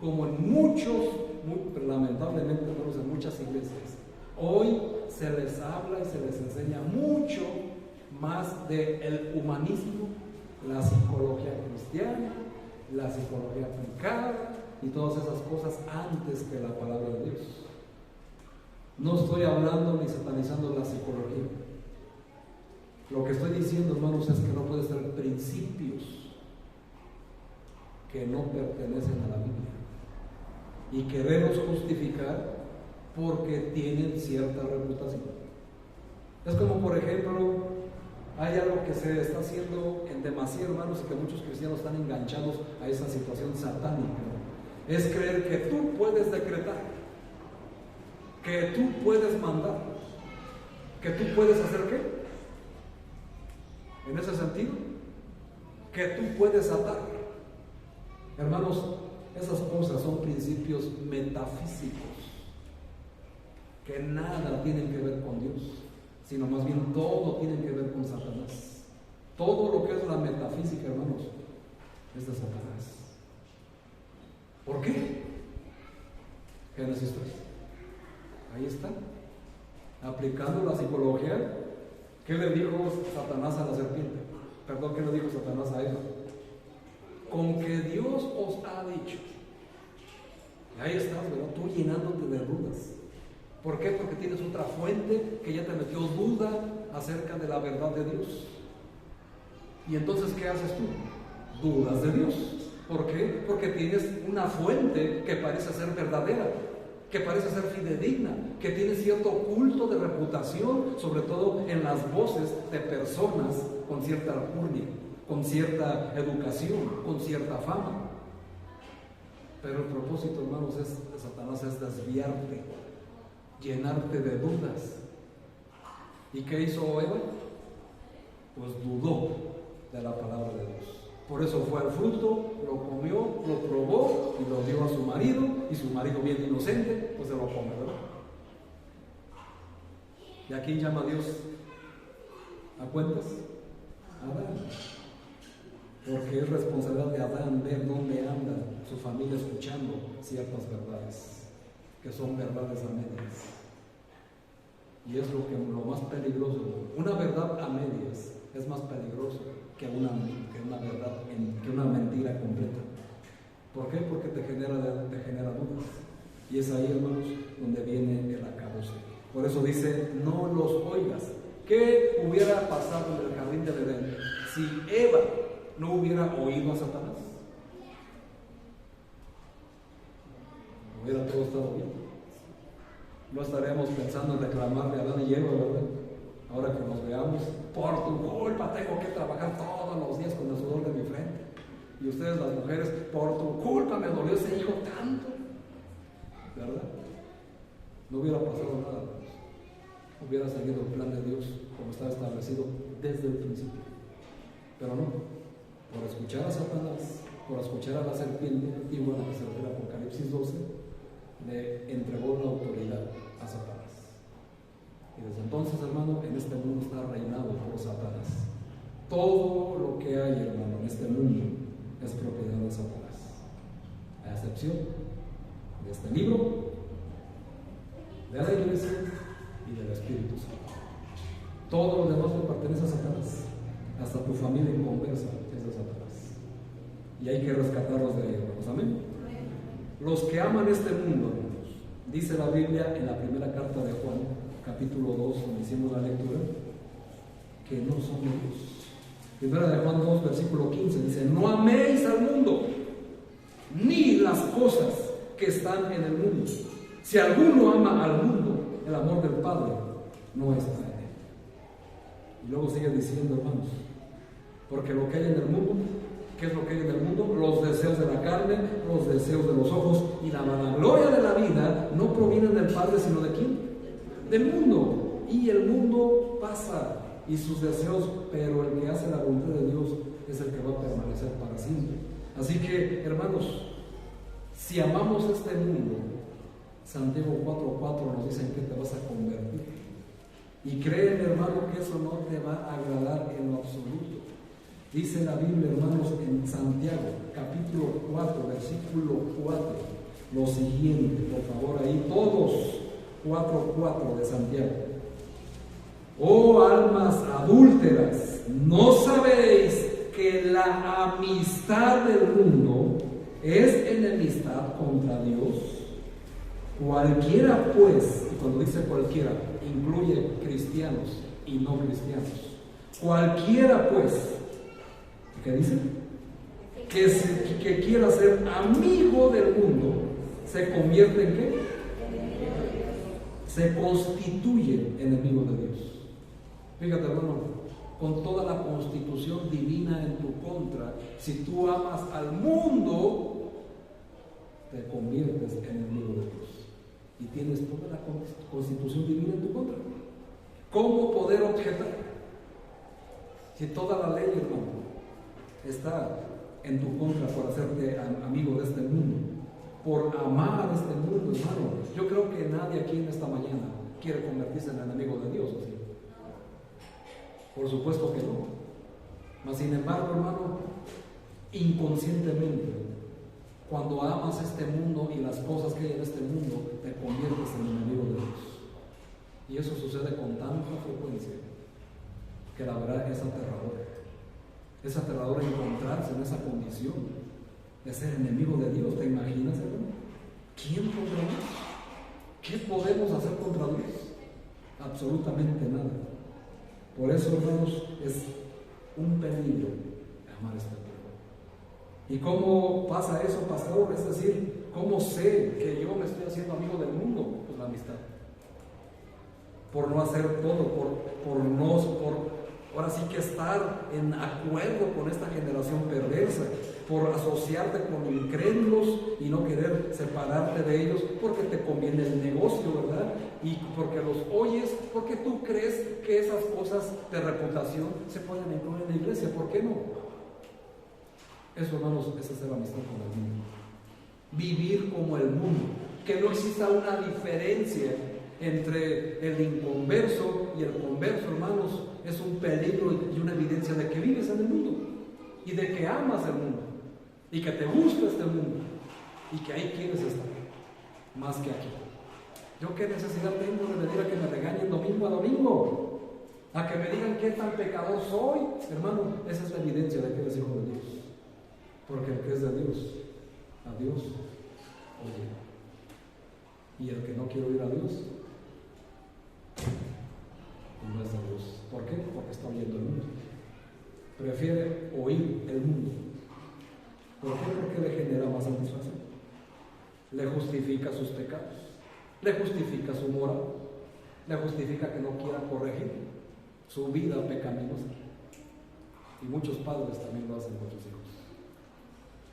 Como en lamentablemente, en muchas iglesias, hoy se les habla y se les enseña mucho más del humanismo, la psicología cristiana, la psicología aplicada y todas esas cosas antes que la palabra de Dios. No estoy hablando ni satanizando la psicología. Lo que estoy diciendo, hermanos, es que no puede ser principios que no pertenecen a la Biblia y queremos justificar porque tienen cierta reputación. Es como, por ejemplo, hay algo que se está haciendo en demasía, hermanos, y que muchos cristianos están enganchados a esa situación satánica. Es creer que tú puedes decretar, que tú puedes mandar, que tú puedes hacer qué. En ese sentido, que tú puedes atar. Hermanos, esas cosas son principios metafísicos que nada tienen que ver con Dios, sino más bien todo tiene que ver con Satanás. Todo lo que es la metafísica, hermanos, es de Satanás. ¿Por qué? Génesis 3. Ahí está. Aplicando la psicología, ¿qué le dijo Satanás a la serpiente? Perdón, ¿qué le dijo Satanás a Eva? Con que Dios os ha dicho. Y ahí estás, ¿verdad? Tú llenándote de dudas. ¿Por qué? Porque tienes otra fuente que ya te metió duda acerca de la verdad de Dios. Y entonces, ¿qué haces tú? Dudas de Dios. ¿Por qué? Porque tienes una fuente que parece ser verdadera, que parece ser fidedigna, que tiene cierto culto de reputación, sobre todo en las voces de personas con cierta alcurnia, con cierta educación, con cierta fama. Pero el propósito, hermanos, de Satanás es desviarte, llenarte de dudas. ¿Y qué hizo Eva? Pues dudó de la palabra de Dios. Por eso fue al fruto, lo comió, lo probó y lo dio a su marido, y su marido, bien inocente, pues se lo come, ¿verdad? ¿Y a quién llama Dios a cuentas? A Adán. Porque es responsabilidad de Adán ver dónde anda su familia escuchando ciertas verdades. que son verdades a medias. Y es lo más peligroso. Una verdad a medias es más peligroso que una verdad, que una mentira completa. ¿Por qué? Porque te genera dudas. Y es ahí, hermanos, donde viene el acabose. Por eso dice, no los oigas. ¿Qué hubiera pasado en el jardín del Edén si Eva no hubiera oído a Satanás? Hubiera todo estado bien. No estaríamos pensando en reclamarle a Adán y Eva, ¿verdad? Ahora que nos veamos, por tu culpa tengo que trabajar todos los días con el sudor de mi frente. Y ustedes, las mujeres, por tu culpa me dolió ese hijo tanto. ¿Verdad? No hubiera pasado nada. Hubiera seguido el plan de Dios como estaba establecido desde el principio. Pero no. Por escuchar a Satanás, por escuchar a la serpiente, y bueno, que se refiere a Apocalipsis 12, le entregó la autoridad a Satanás. Y desde entonces, hermano, en este mundo está reinado por Satanás. Todo lo que hay, hermano, en este mundo es propiedad de Satanás, a excepción de este libro, de la iglesia y del Espíritu Santo. Todo lo demás le pertenece a Satanás. Hasta tu familia inconversa es de Satanás. Y hay que rescatarlos de ahí, hermanos. Amén. Los que aman este mundo, hermanos, dice la Biblia en la primera carta de Juan, capítulo 2, donde hicimos la lectura, que no son de Dios. Primera de Juan 2, versículo 15, dice, no améis al mundo, ni las cosas que están en el mundo. Si alguno ama al mundo, el amor del Padre no está en él. Y luego sigue diciendo, hermanos, porque lo que hay en el mundo, ¿qué es lo que hay en el mundo? Los deseos de la carne, los deseos de los ojos y la vanagloria de la vida no provienen del Padre, sino ¿de quién? Del mundo. Y el mundo pasa y sus deseos, pero el que hace la voluntad de Dios es el que va a permanecer para siempre. Así que, hermanos, si amamos este mundo, Santiago 4:4 nos dice en qué te vas a convertir. Y créeme, hermano, que eso no te va a agradar en lo absoluto. Dice la Biblia, hermanos, en Santiago, capítulo 4, versículo 4, lo siguiente, por favor, ahí todos, 4:4 de Santiago. Oh almas adúlteras, ¿no sabéis que la amistad del mundo es enemistad contra Dios? Cualquiera pues, y cuando dice cualquiera, incluye cristianos y no cristianos. Cualquiera pues, ¿qué dice? Que quiera ser amigo del mundo, ¿se convierte en qué? Se constituye enemigo de Dios. Fíjate, hermano, con toda la constitución divina en tu contra, si tú amas al mundo, te conviertes en enemigo de Dios. Y tienes toda la constitución divina en tu contra. ¿Cómo poder objetar? Si toda la ley, hermano, está en tu contra por hacerte amigo de este mundo, por amar a este mundo, hermano. Yo creo que nadie aquí en esta mañana quiere convertirse en enemigo de Dios, ¿sí? Por supuesto que no. Mas sin embargo, hermano, inconscientemente, cuando amas este mundo y las cosas que hay en este mundo, te conviertes en enemigo de Dios. Y eso sucede con tanta frecuencia que la verdad es aterrador. Es aterrador encontrarse en esa condición de ser enemigo de Dios. ¿Te imaginas, hermano? ¿Quién contra Dios? ¿Qué podemos hacer contra Dios? Absolutamente nada. Por eso, hermanos, es un peligro amar este mundo. ¿Y cómo pasa eso, pastor? Es decir, ¿cómo sé que yo me estoy haciendo amigo del mundo? Pues la amistad. Por no hacer todo, ahora sí que estar en acuerdo con esta generación perversa, por asociarte con incrédulos y no querer separarte de ellos porque te conviene el negocio, ¿verdad? Y porque los oyes, porque tú crees que esas cosas de reputación se pueden incluir en la iglesia. ¿Por qué no? Eso, hermanos, es hacer amistad con el mundo. Vivir como el mundo. Que no exista una diferencia entre el inconverso y el converso, hermanos. Es un peligro y una evidencia de que vives en el mundo y de que amas el mundo y que te gusta este mundo y que ahí quieres estar más que aquí. ¿Yo qué necesidad tengo de venir a que me regañen domingo a domingo? A que me digan qué tan pecador soy. Hermano, esa es la evidencia de que eres hijo de Dios. Porque el que es de Dios, a Dios oye. Y el que no quiere oír a Dios, no es de Dios. ¿Por qué? Porque está oyendo el mundo. Prefiere oír el mundo. ¿Por qué? Porque le genera más satisfacción. Le justifica sus pecados. Le justifica su moral. Le justifica que no quiera corregir su vida pecaminosa. Y muchos padres también lo hacen con sus hijos.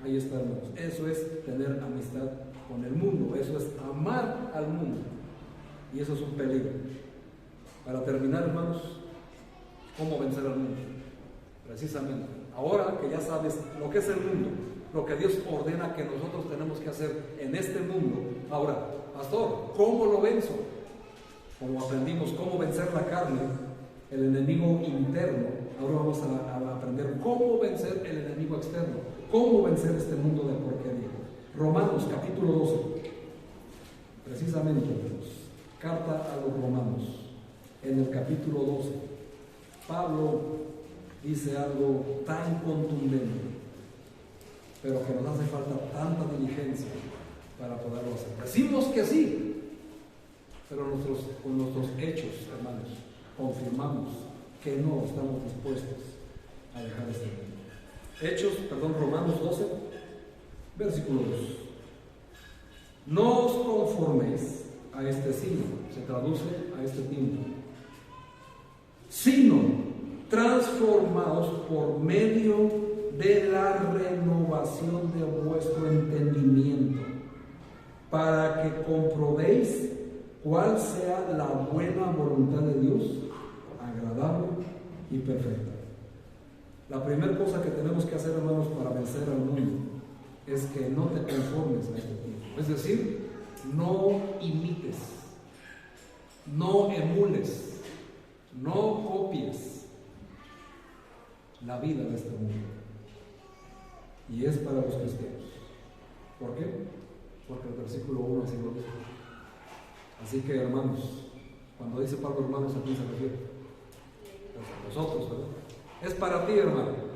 Ahí está, hermanos. Eso es tener amistad con el mundo. Eso es amar al mundo. Y eso es un peligro. Para terminar, hermanos, ¿cómo vencer al mundo? Precisamente, ahora que ya sabes lo que es el mundo, lo que Dios ordena que nosotros tenemos que hacer en este mundo, ahora, pastor, ¿cómo lo venzo? Como aprendimos cómo vencer la carne, el enemigo interno, ahora vamos a aprender cómo vencer el enemigo externo, cómo vencer este mundo de porquería. Romanos capítulo 12, precisamente, carta a los Romanos. En el capítulo 12, Pablo dice algo tan contundente, pero que nos hace falta tanta diligencia para poderlo hacer. Decimos que sí, pero con nuestros hechos, hermanos, confirmamos que no estamos dispuestos a dejar este mundo. Romanos 12, versículo 2. No os conforméis a este siglo, se traduce a este tiempo, sino transformados por medio de la renovación de vuestro entendimiento, para que comprobéis cuál sea la buena voluntad de Dios, agradable y perfecta. La primera cosa que tenemos que hacer, hermanos, para vencer al mundo es que no te conformes a este tiempo. Es decir, no imites, no emules, no copies la vida de este mundo. Y es para los cristianos. ¿Por qué? Porque el versículo 1 así lo dice. Así que, hermanos, cuando dice Pablo hermanos, ¿a quién se refiere? Pues a nosotros, ¿verdad? Es para ti, hermano.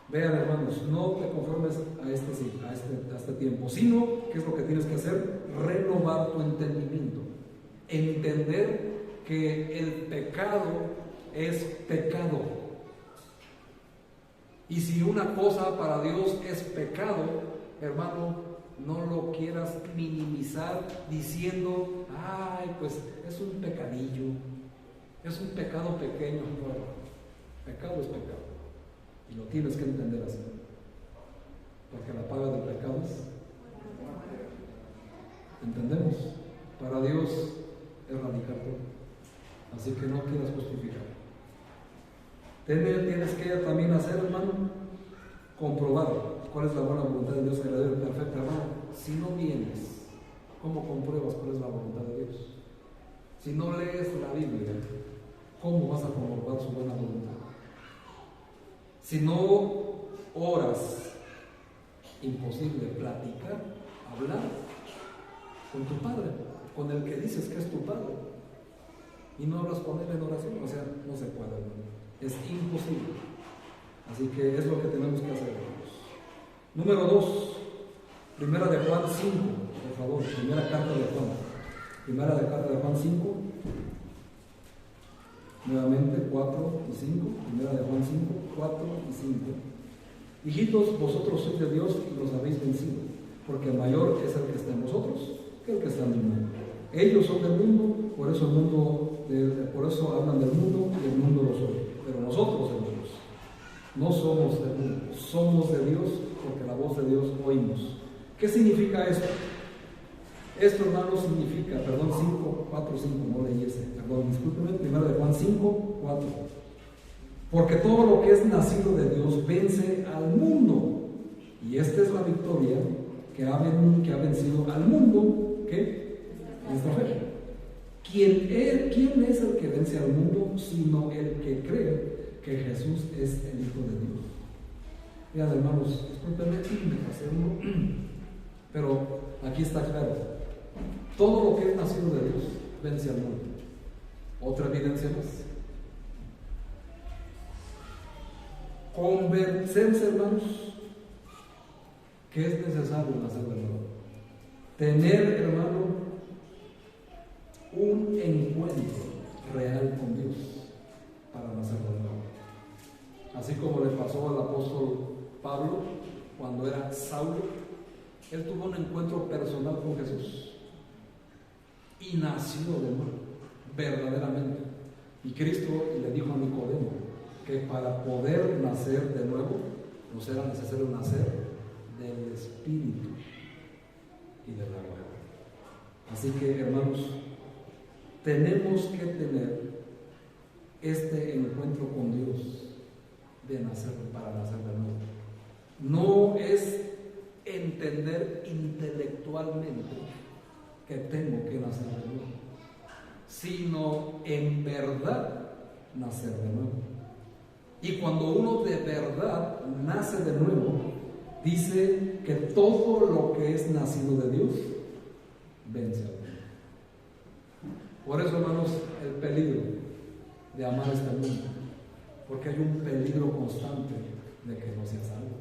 Vean, hermanos, no te conformes a este tiempo, sino, ¿qué es lo que tienes que hacer? Renovar tu entendimiento. Entender que el pecado es pecado. Y si una cosa para Dios es pecado, hermano, no lo quieras minimizar diciendo, ay, pues es un pecadillo, es un pecado pequeño. No, pecado es pecado. Y lo tienes que entender así. Porque la paga del pecado es. ¿Entendemos? Para Dios es radical todo. Así que no quieras justificar. Tienes que también hacer, hermano, comprobar cuál es la buena voluntad de Dios, verdadera y perfecta, hermano. Si no vienes, ¿cómo compruebas cuál es la voluntad de Dios? Si no lees la Biblia, ¿cómo vas a comprobar su buena voluntad? Si no oras, imposible platicar, hablar con tu Padre, con el que dices que es tu Padre, y no hablas con él en oración, o sea, no se puede, hermano. Es imposible. Así que es lo que tenemos que hacer, hermanos. Número 2, primera de Juan 5, por favor, primera carta de Juan. Primera de carta de Juan 5, nuevamente 4 y 5, primera de Juan 5, 4 y 5. Hijitos, vosotros sois de Dios y los habéis vencido, porque mayor es el que está en vosotros que el que está en el mundo. Ellos son del mundo, por eso hablan del mundo y el mundo los oye. Pero nosotros, hermanos, no somos del mundo, somos de Dios, porque la voz de Dios oímos. ¿Qué significa esto? Esto, hermanos, significa, 4, 5, no leí ese, discúlpenme, primero de Juan 5, 4. Porque todo lo que es nacido de Dios vence al mundo, y esta es la victoria que ha vencido al mundo, ¿qué? Nuestra fe. ¿Quién es el que vence al mundo sino el que cree que Jesús es el Hijo de Dios? Vean, hermanos, discúlpenme, me pasé uno, pero aquí está claro. Todo lo que es nacido de Dios vence al mundo. Otra evidencia más. Convencerse, hermanos, que es necesario nacer de nuevo. Tener, hermano, un encuentro real con Dios para nacer de nuevo. Así como le pasó al apóstol Pablo cuando era Saulo, él tuvo un encuentro personal con Jesús y nació de nuevo, verdaderamente. Y Cristo le dijo a Nicodemo que para poder nacer de nuevo nos era necesario nacer del Espíritu y del agua. Así que, hermanos, tenemos que tener este encuentro con Dios para nacer de nuevo. No es entender intelectualmente que tengo que nacer de nuevo, sino en verdad nacer de nuevo. Y cuando uno de verdad nace de nuevo, dice que todo lo que es nacido de Dios vence al mundo. Por eso, hermanos, el peligro de amar este mundo, porque hay un peligro constante de que no sea salvo.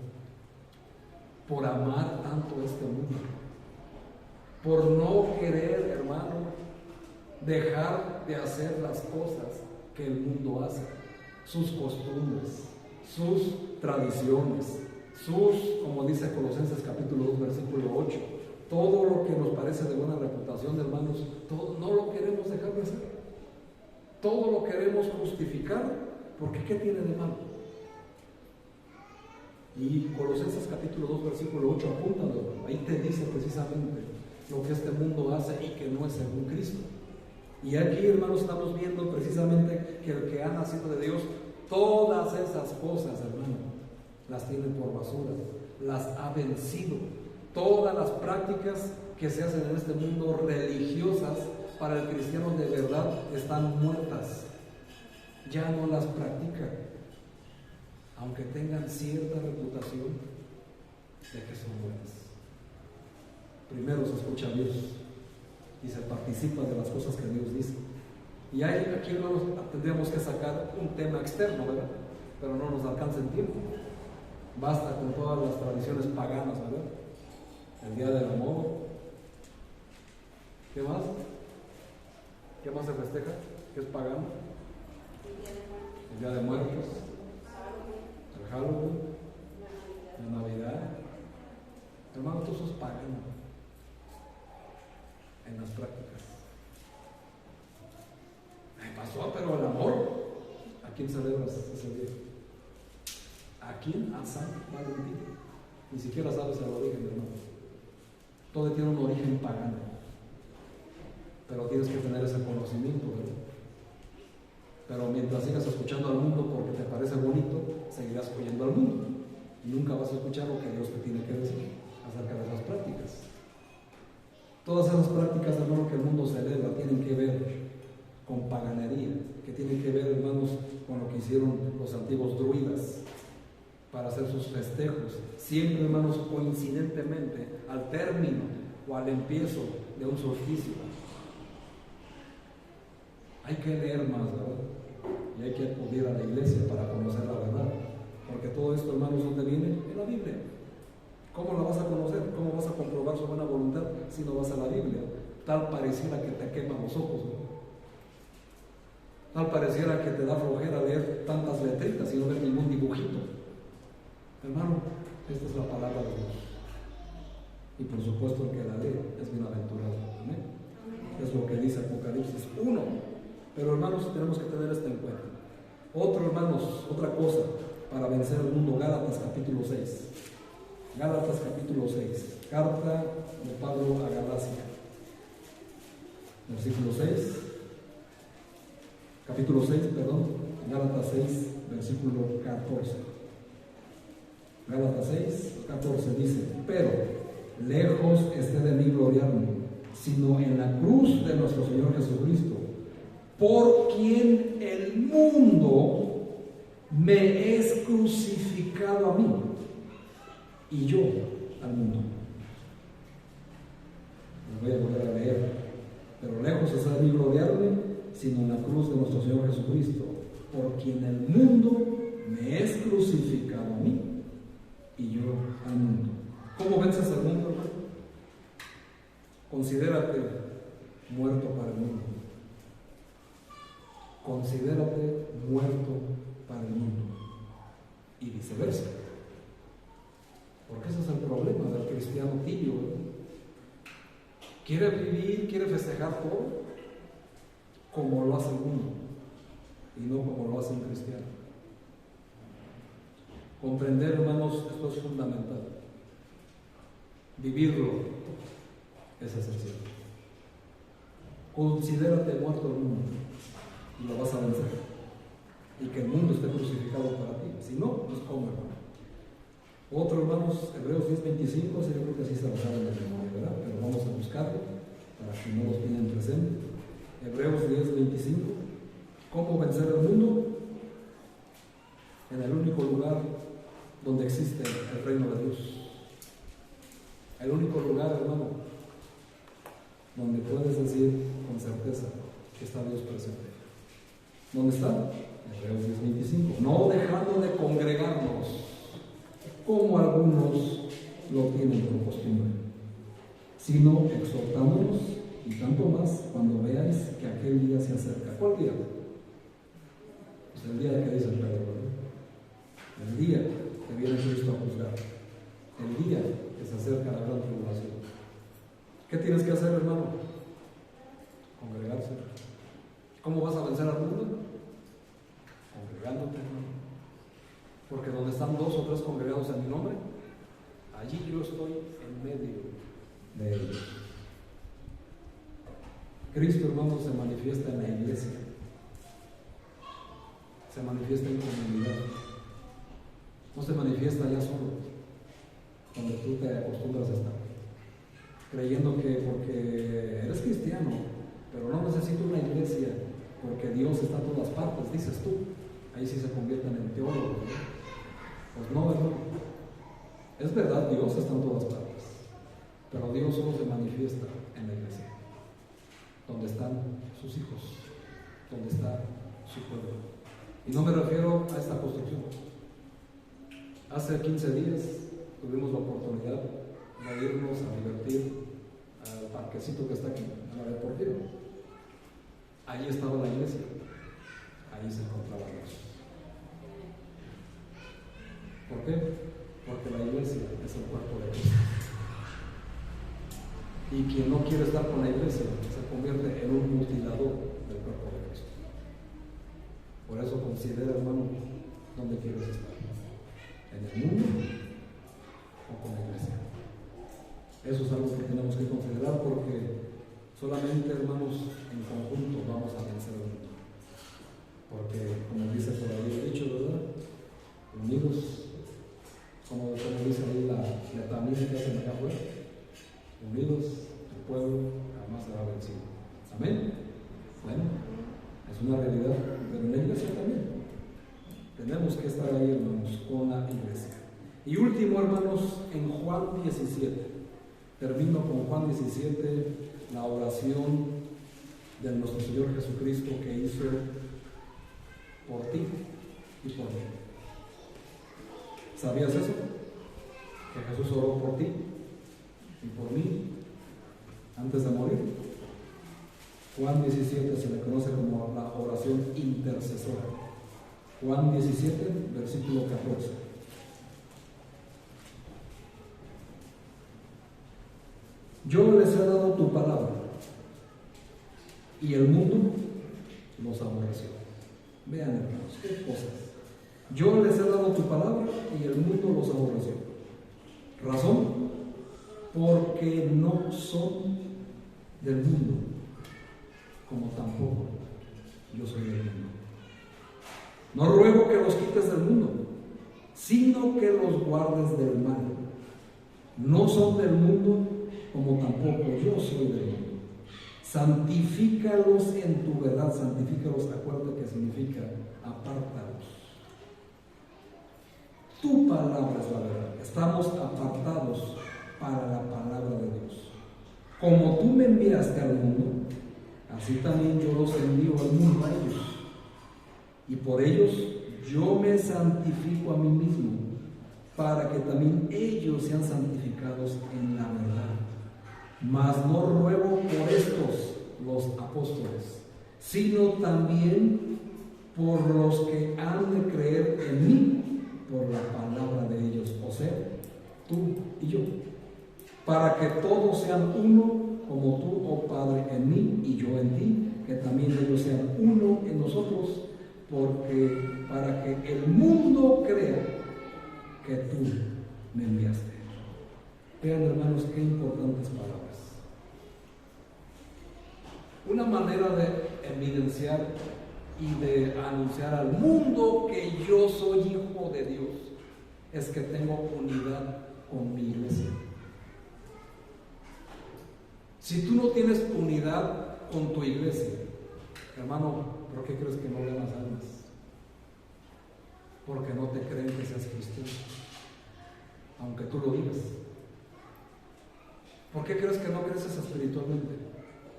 Por amar tanto este mundo, por no querer, hermano, dejar de hacer las cosas que el mundo hace, sus costumbres, sus tradiciones, como dice Colosenses capítulo 2, versículo 8, todo lo que nos parece de buena reputación, hermanos, todo no lo queremos dejar de hacer, todo lo queremos justificar, porque ¿qué tiene de malo? Y Colosenses capítulo 2, versículo 8, apúntalo, ahí te dice precisamente lo que este mundo hace y que no es según Cristo. Y aquí, hermanos, estamos viendo precisamente que el que ha nacido de Dios, todas esas cosas, hermano, las tiene por basura, las ha vencido. Todas las prácticas que se hacen en este mundo religiosas para el cristiano de verdad están muertas. Ya no las practica, aunque tengan cierta reputación de que son buenas. Primero se escucha a Dios y se participa de las cosas que Dios dice. Y aquí, hermanos, tendríamos que sacar un tema externo, ¿verdad? Pero no nos alcanza el tiempo. Basta con todas las tradiciones paganas, ¿verdad? El Día del Amor. ¿Qué más? ¿Qué más se festeja? ¿Qué es pagano? El Día de Muertos. El Halloween. La Navidad. Hermano, todo eso es pagano en las prácticas. Me pasó, pero el amor, ¿a quién celebras ese día? ¿A quién? A San Valentín. Ni siquiera sabes el origen, hermano. Todo tiene un origen pagano, pero tienes que tener ese conocimiento, ¿verdad? Pero mientras sigas escuchando al mundo porque te parece bonito, seguirás oyendo al mundo y nunca vas a escuchar lo que Dios te tiene que decir acerca de esas prácticas. Todas esas prácticas, hermano, que el mundo celebra tienen que ver con paganería, que tienen que ver, hermanos, con lo que hicieron los antiguos druidas para hacer sus festejos, siempre, hermanos, coincidentemente al término o al empiezo de un solsticio. Hay que leer más, ¿verdad? Y hay que acudir a la iglesia para conocer la verdad, porque todo esto, hermanos, ¿dónde viene? En la Biblia. ¿Cómo la vas a conocer? ¿Cómo vas a comprobar su buena voluntad si no vas a la Biblia? Tal pareciera que te queman los ojos, ¿no? Tal pareciera que te da flojera leer tantas letritas y no ver ningún dibujito. Hermano, esta es la palabra de Dios. Y por supuesto el que la lee es bienaventurado. ¿Amén? Es lo que dice Apocalipsis 1. Pero, hermanos, tenemos que tener esto en cuenta. Otra cosa para vencer al mundo. Gálatas capítulo 6. Gálatas capítulo 6. Carta de Pablo a Galacia. Versículo 6. Capítulo 6, perdón. Gálatas 6, versículo 14. Gálatas 6, 14 dice: pero lejos esté de mí gloriarme, sino en la cruz de nuestro Señor Jesucristo, por quien el mundo me es crucificado a mí y yo al mundo. las voy a volver a leer. Pero lejos está de mí gloriarme, sino en la cruz de nuestro Señor Jesucristo, por quien el mundo me es crucificado a mí y yo al mundo. ¿Cómo vences al mundo, hermano? Considérate muerto para el mundo. Considérate muerto para el mundo. Y viceversa. Porque ese es el problema del cristiano tibio, ¿verdad? Quiere vivir, quiere festejar todo como lo hace el mundo y no como lo hace un cristiano. Comprender, hermanos, esto es fundamental. Vivirlo es esencial. Considérate muerto al mundo y lo vas a vencer. Y que el mundo esté crucificado para ti. Si no, pues ¿cómo, hermano? Otro, hermanos, Hebreos 10:25, yo creo que así se lo saben de memoria, ¿verdad? Pero vamos a buscarlo para que no los tienen presente. Hebreos 10:25. ¿Cómo vencer el mundo? En el único lugar donde existe el reino de Dios. El único lugar, hermano, donde puedes decir con certeza que está Dios presente. ¿Dónde está? Hebreos 10:25. No dejando de congregarnos, como algunos lo tienen por costumbre, sino exhortándonos, y tanto más cuando veáis que aquel día se acerca. ¿Cuál día? Pues el día que dice el Pedro, ¿no? El día que viene Cristo a juzgar, el día que se acerca la gran tribulación. ¿Qué tienes que hacer, hermano? Congregarse. ¿Cómo vas a vencer al mundo? Congregándote, hermano. Porque donde están 2 o 3 congregados en mi nombre, allí yo estoy en medio de ellos. Cristo, hermano, se manifiesta en la iglesia, se manifiesta en comunidad, no se manifiesta allá solo, donde tú te acostumbras a estar, creyendo que porque eres cristiano, pero no necesito una iglesia, porque Dios está en todas partes, dices tú, ahí sí se convierten en teólogos, ¿no? Pues no, hermano. Es verdad, Dios está en todas partes, pero Dios solo se manifiesta en la iglesia, donde están sus hijos, donde está su pueblo. Y no me refiero a esta construcción. Hace 15 días tuvimos la oportunidad de irnos a divertir al parquecito que está aquí, a la deportiva. Allí estaba la iglesia, allí se encontraba Dios. ¿Por qué? Porque la iglesia es el cuerpo de Cristo. Y quien no quiere estar con la iglesia se convierte en un mutilador del cuerpo de Cristo. Por eso considera, hermano, dónde quieres estar. ¿En el mundo o con la iglesia? Eso es algo que tenemos que considerar, porque solamente, hermanos, en conjunto vamos a vencer el mundo. Porque, como dice por ahí el dicho, ¿verdad? Unidos, como dice ahí la letanía que hacen acá afuera, unidos, el pueblo jamás será vencido. Amén. Bueno, es una realidad, pero en la iglesia también tenemos que estar ahí, hermanos, con la iglesia. Y último, hermanos, en Juan 17, termino con Juan 17, la oración de nuestro Señor Jesucristo que hizo por ti y por mí. ¿Sabías eso? Que Jesús oró por ti y por mí antes de morir. Juan 17 se le conoce como la oración intercesora. Juan 17, versículo 14. Yo les he dado tu palabra y el mundo los aborreció. Vean, hermanos, qué cosas. Yo les he dado tu palabra y el mundo los aborreció. ¿Razón? Porque no son del mundo, como tampoco yo soy del mundo. No ruego que los quites del mundo, sino que los guardes del mal. No son del mundo, como tampoco yo soy del mundo. Santifícalos en tu verdad. Santifícalos, acuérdate que significa apártalos. Tu palabra es la verdad. Estamos apartados para la palabra de Dios. como tú me enviaste al mundo, así también yo los envío al mundo a ellos. Y por ellos yo me santifico a mí mismo, para que también ellos sean santificados en la verdad. Mas no ruego por estos, los apóstoles, sino también por los que han de creer en mí por la palabra de ellos, o sea, tú y yo, para que todos sean uno, como tú, oh Padre, en mí y yo en ti, que también ellos sean uno en nosotros, porque para que el mundo crea que tú me enviaste. Vean, hermanos, qué importantes palabras. Una manera de evidenciar y de anunciar al mundo que yo soy hijo de Dios es que tengo unidad con mi iglesia. Si tú no tienes unidad con tu iglesia, hermano, ¿por qué crees que no ganas almas? Porque no te creen que seas cristiano, aunque tú lo digas. ¿Por qué crees que no creces espiritualmente?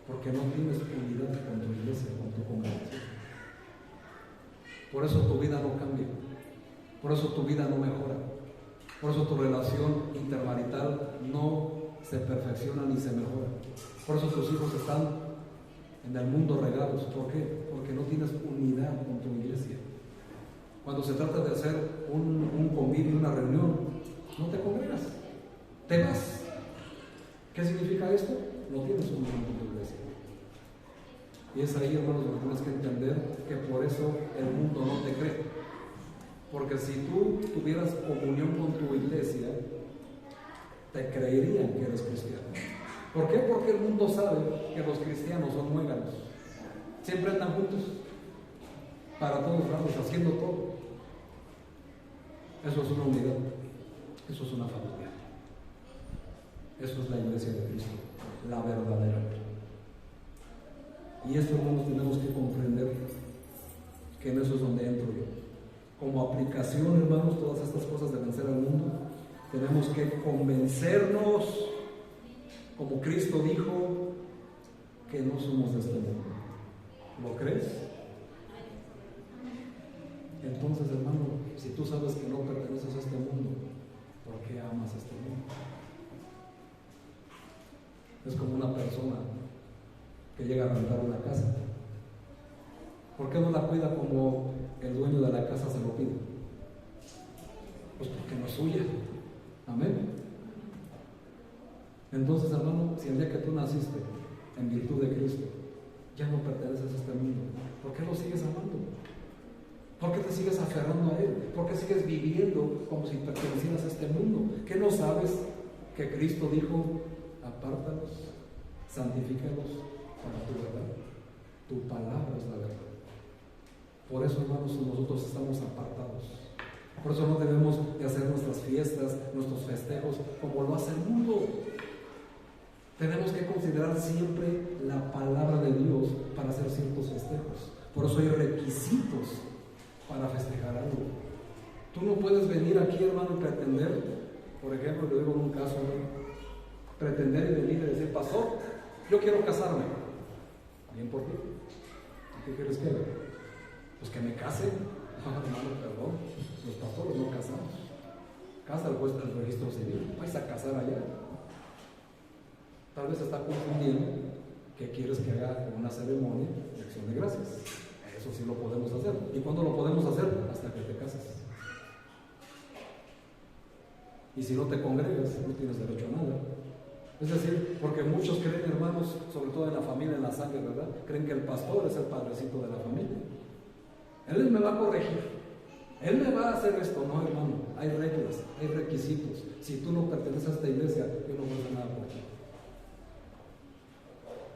Porque no tienes unidad con tu iglesia, con tu congregación. Por eso tu vida no cambia, por eso tu vida no mejora, por eso tu relación intermarital no se perfecciona ni se mejora. Por eso tus hijos están en el mundo regados. ¿Por qué? Porque no tienes unidad con tu iglesia. Cuando se trata de hacer un convivio, una reunión, no te congregas, te vas. ¿Qué significa esto? No tienes unidad con tu iglesia. Y es ahí, hermanos, donde tienes que entender que por eso el mundo no te cree. Porque si tú tuvieras comunión con tu iglesia, te creerían que eres cristiano. ¿Por qué? Porque el mundo sabe que los cristianos son muéganos. Siempre andan juntos, para todos lados, haciendo todo. Eso es una unidad, eso es una familia. Eso es la iglesia de Cristo, la verdadera. Y esto, hermanos, tenemos que comprender que en eso es donde entro yo. Como aplicación, hermanos, todas estas cosas de vencer al mundo, tenemos que convencernos, como Cristo dijo, que no somos de este mundo. ¿Lo crees? Entonces, hermano, si tú sabes que no perteneces a este mundo, ¿por qué amas este mundo? Es como una persona que llega a rentar una casa. ¿Por qué no la cuida como el dueño de la casa se lo pide? Pues porque no es suya. Amén. Entonces, hermano, si el día que tú naciste en virtud de Cristo ya no perteneces a este mundo, ¿por qué lo sigues amando? ¿Por qué te sigues aferrando a Él? ¿Por qué sigues viviendo como si pertenecieras a este mundo? ¿Qué no sabes que Cristo dijo: apártalos, santifícalos para tu verdad? Tu palabra es la verdad. Por eso, hermanos, nosotros estamos apartados. Por eso no debemos de hacer nuestras fiestas, nuestros festejos como lo hace el mundo. Tenemos que considerar siempre la palabra de Dios para hacer ciertos festejos. Por eso hay requisitos para festejar algo. Tú no puedes venir aquí, hermano, y pretender, por ejemplo, yo digo en un caso, ¿no? Pretender y venir y decir: pastor, yo quiero casarme. Bien por ti. ¿Qué quieres que haga? Pues que me case. Hermano, perdón, los pastores no casamos. Casa el juez del registro civil, vais a casar allá. Tal vez está confundiendo que quieres que haga una ceremonia de acción de gracias. Eso sí lo podemos hacer. ¿Y cuándo lo podemos hacer? Hasta que te cases. Y si no te congregas, no tienes derecho a nada. Es decir, porque muchos creen, hermanos, sobre todo en la familia, en la sangre, ¿verdad? Creen que el pastor es el padrecito de la familia. Él me va a corregir, Él me va a hacer esto. No, hermano, hay reglas, hay requisitos. Si tú no perteneces a esta iglesia, yo no voy a hacer nada por ti.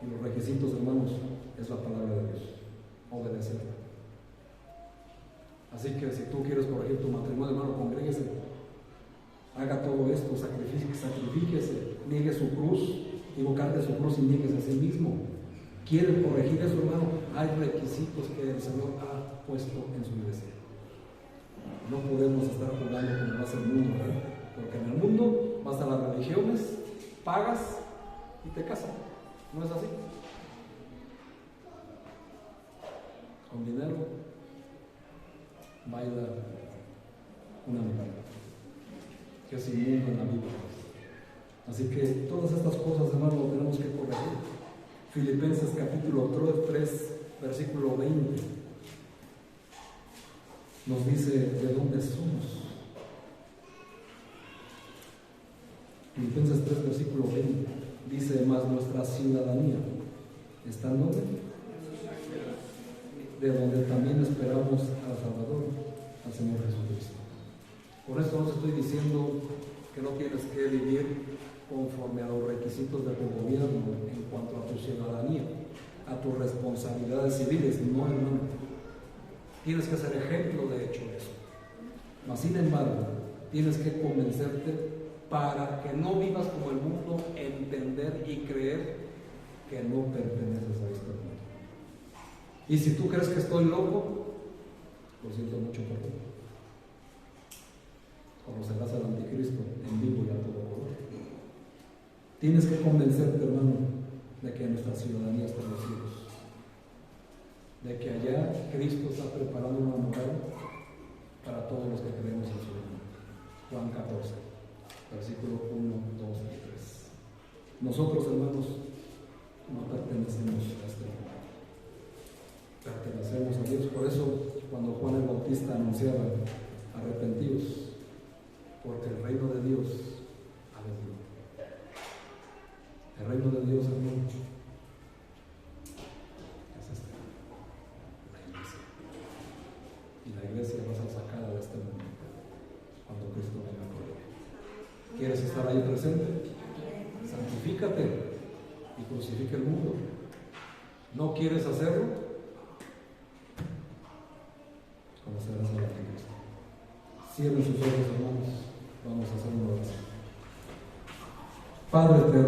Y los requisitos, hermanos, es la palabra de Dios. Obedecerla. Así que si tú quieres corregir tu matrimonio, hermano, congréguese, haga todo esto, sacrifíquese, niegue su cruz, cargue su cruz y nieguese a sí mismo. ¿Quiere corregir eso, hermano? Hay requisitos que el Señor ha puesto en su iglesia. No podemos estar jugando como lo hace el mundo, ¿verdad? Porque en el mundo vas a las religiones, pagas y te casan. ¿No es así? Con dinero baila una mujer, que es inmundo en la Biblia. Así que todas estas cosas, hermano, lo tenemos que corregir. Filipenses capítulo 3, versículo 20, nos dice de dónde somos. Filipenses 3, versículo 20, dice: más nuestra ciudadanía está en donde, de donde también esperamos al Salvador, al Señor Jesucristo. Por esto no te estoy diciendo que no tienes que vivir conforme a los requisitos de tu gobierno en cuanto a tu ciudadanía, a tus responsabilidades civiles. No, hermano. Tienes que ser ejemplo de hecho de eso. Mas sin embargo, tienes que convencerte para que no vivas como el mundo, entender y creer que no perteneces a este mundo. Y si tú crees que estoy loco, lo siento mucho por ti. Conocerás al anticristo en vivo y a todo color. Tienes que convencerte, hermano, de que nuestra ciudadanía está en los cielos, de que allá Cristo está preparando una morada para todos los que creemos en su nombre. Juan 14, versículo 1, 2 y 3. Nosotros, hermanos, no pertenecemos a este mundo, pertenecemos a Dios. Por eso, cuando Juan el Bautista anunciaba: arrepentíos, porque el reino de Dios ha venido. El reino de Dios, hermano, es este, la iglesia. Y la iglesia va a ser sacada de este mundo cuando Cristo venga por ella. ¿Quieres estar ahí presente? Santifícate y crucifica el mundo. ¿No quieres hacerlo? Conocerás al anticristo. Cierren sus ojos, hermanos. Vamos a hacer una oración. Padre eterno,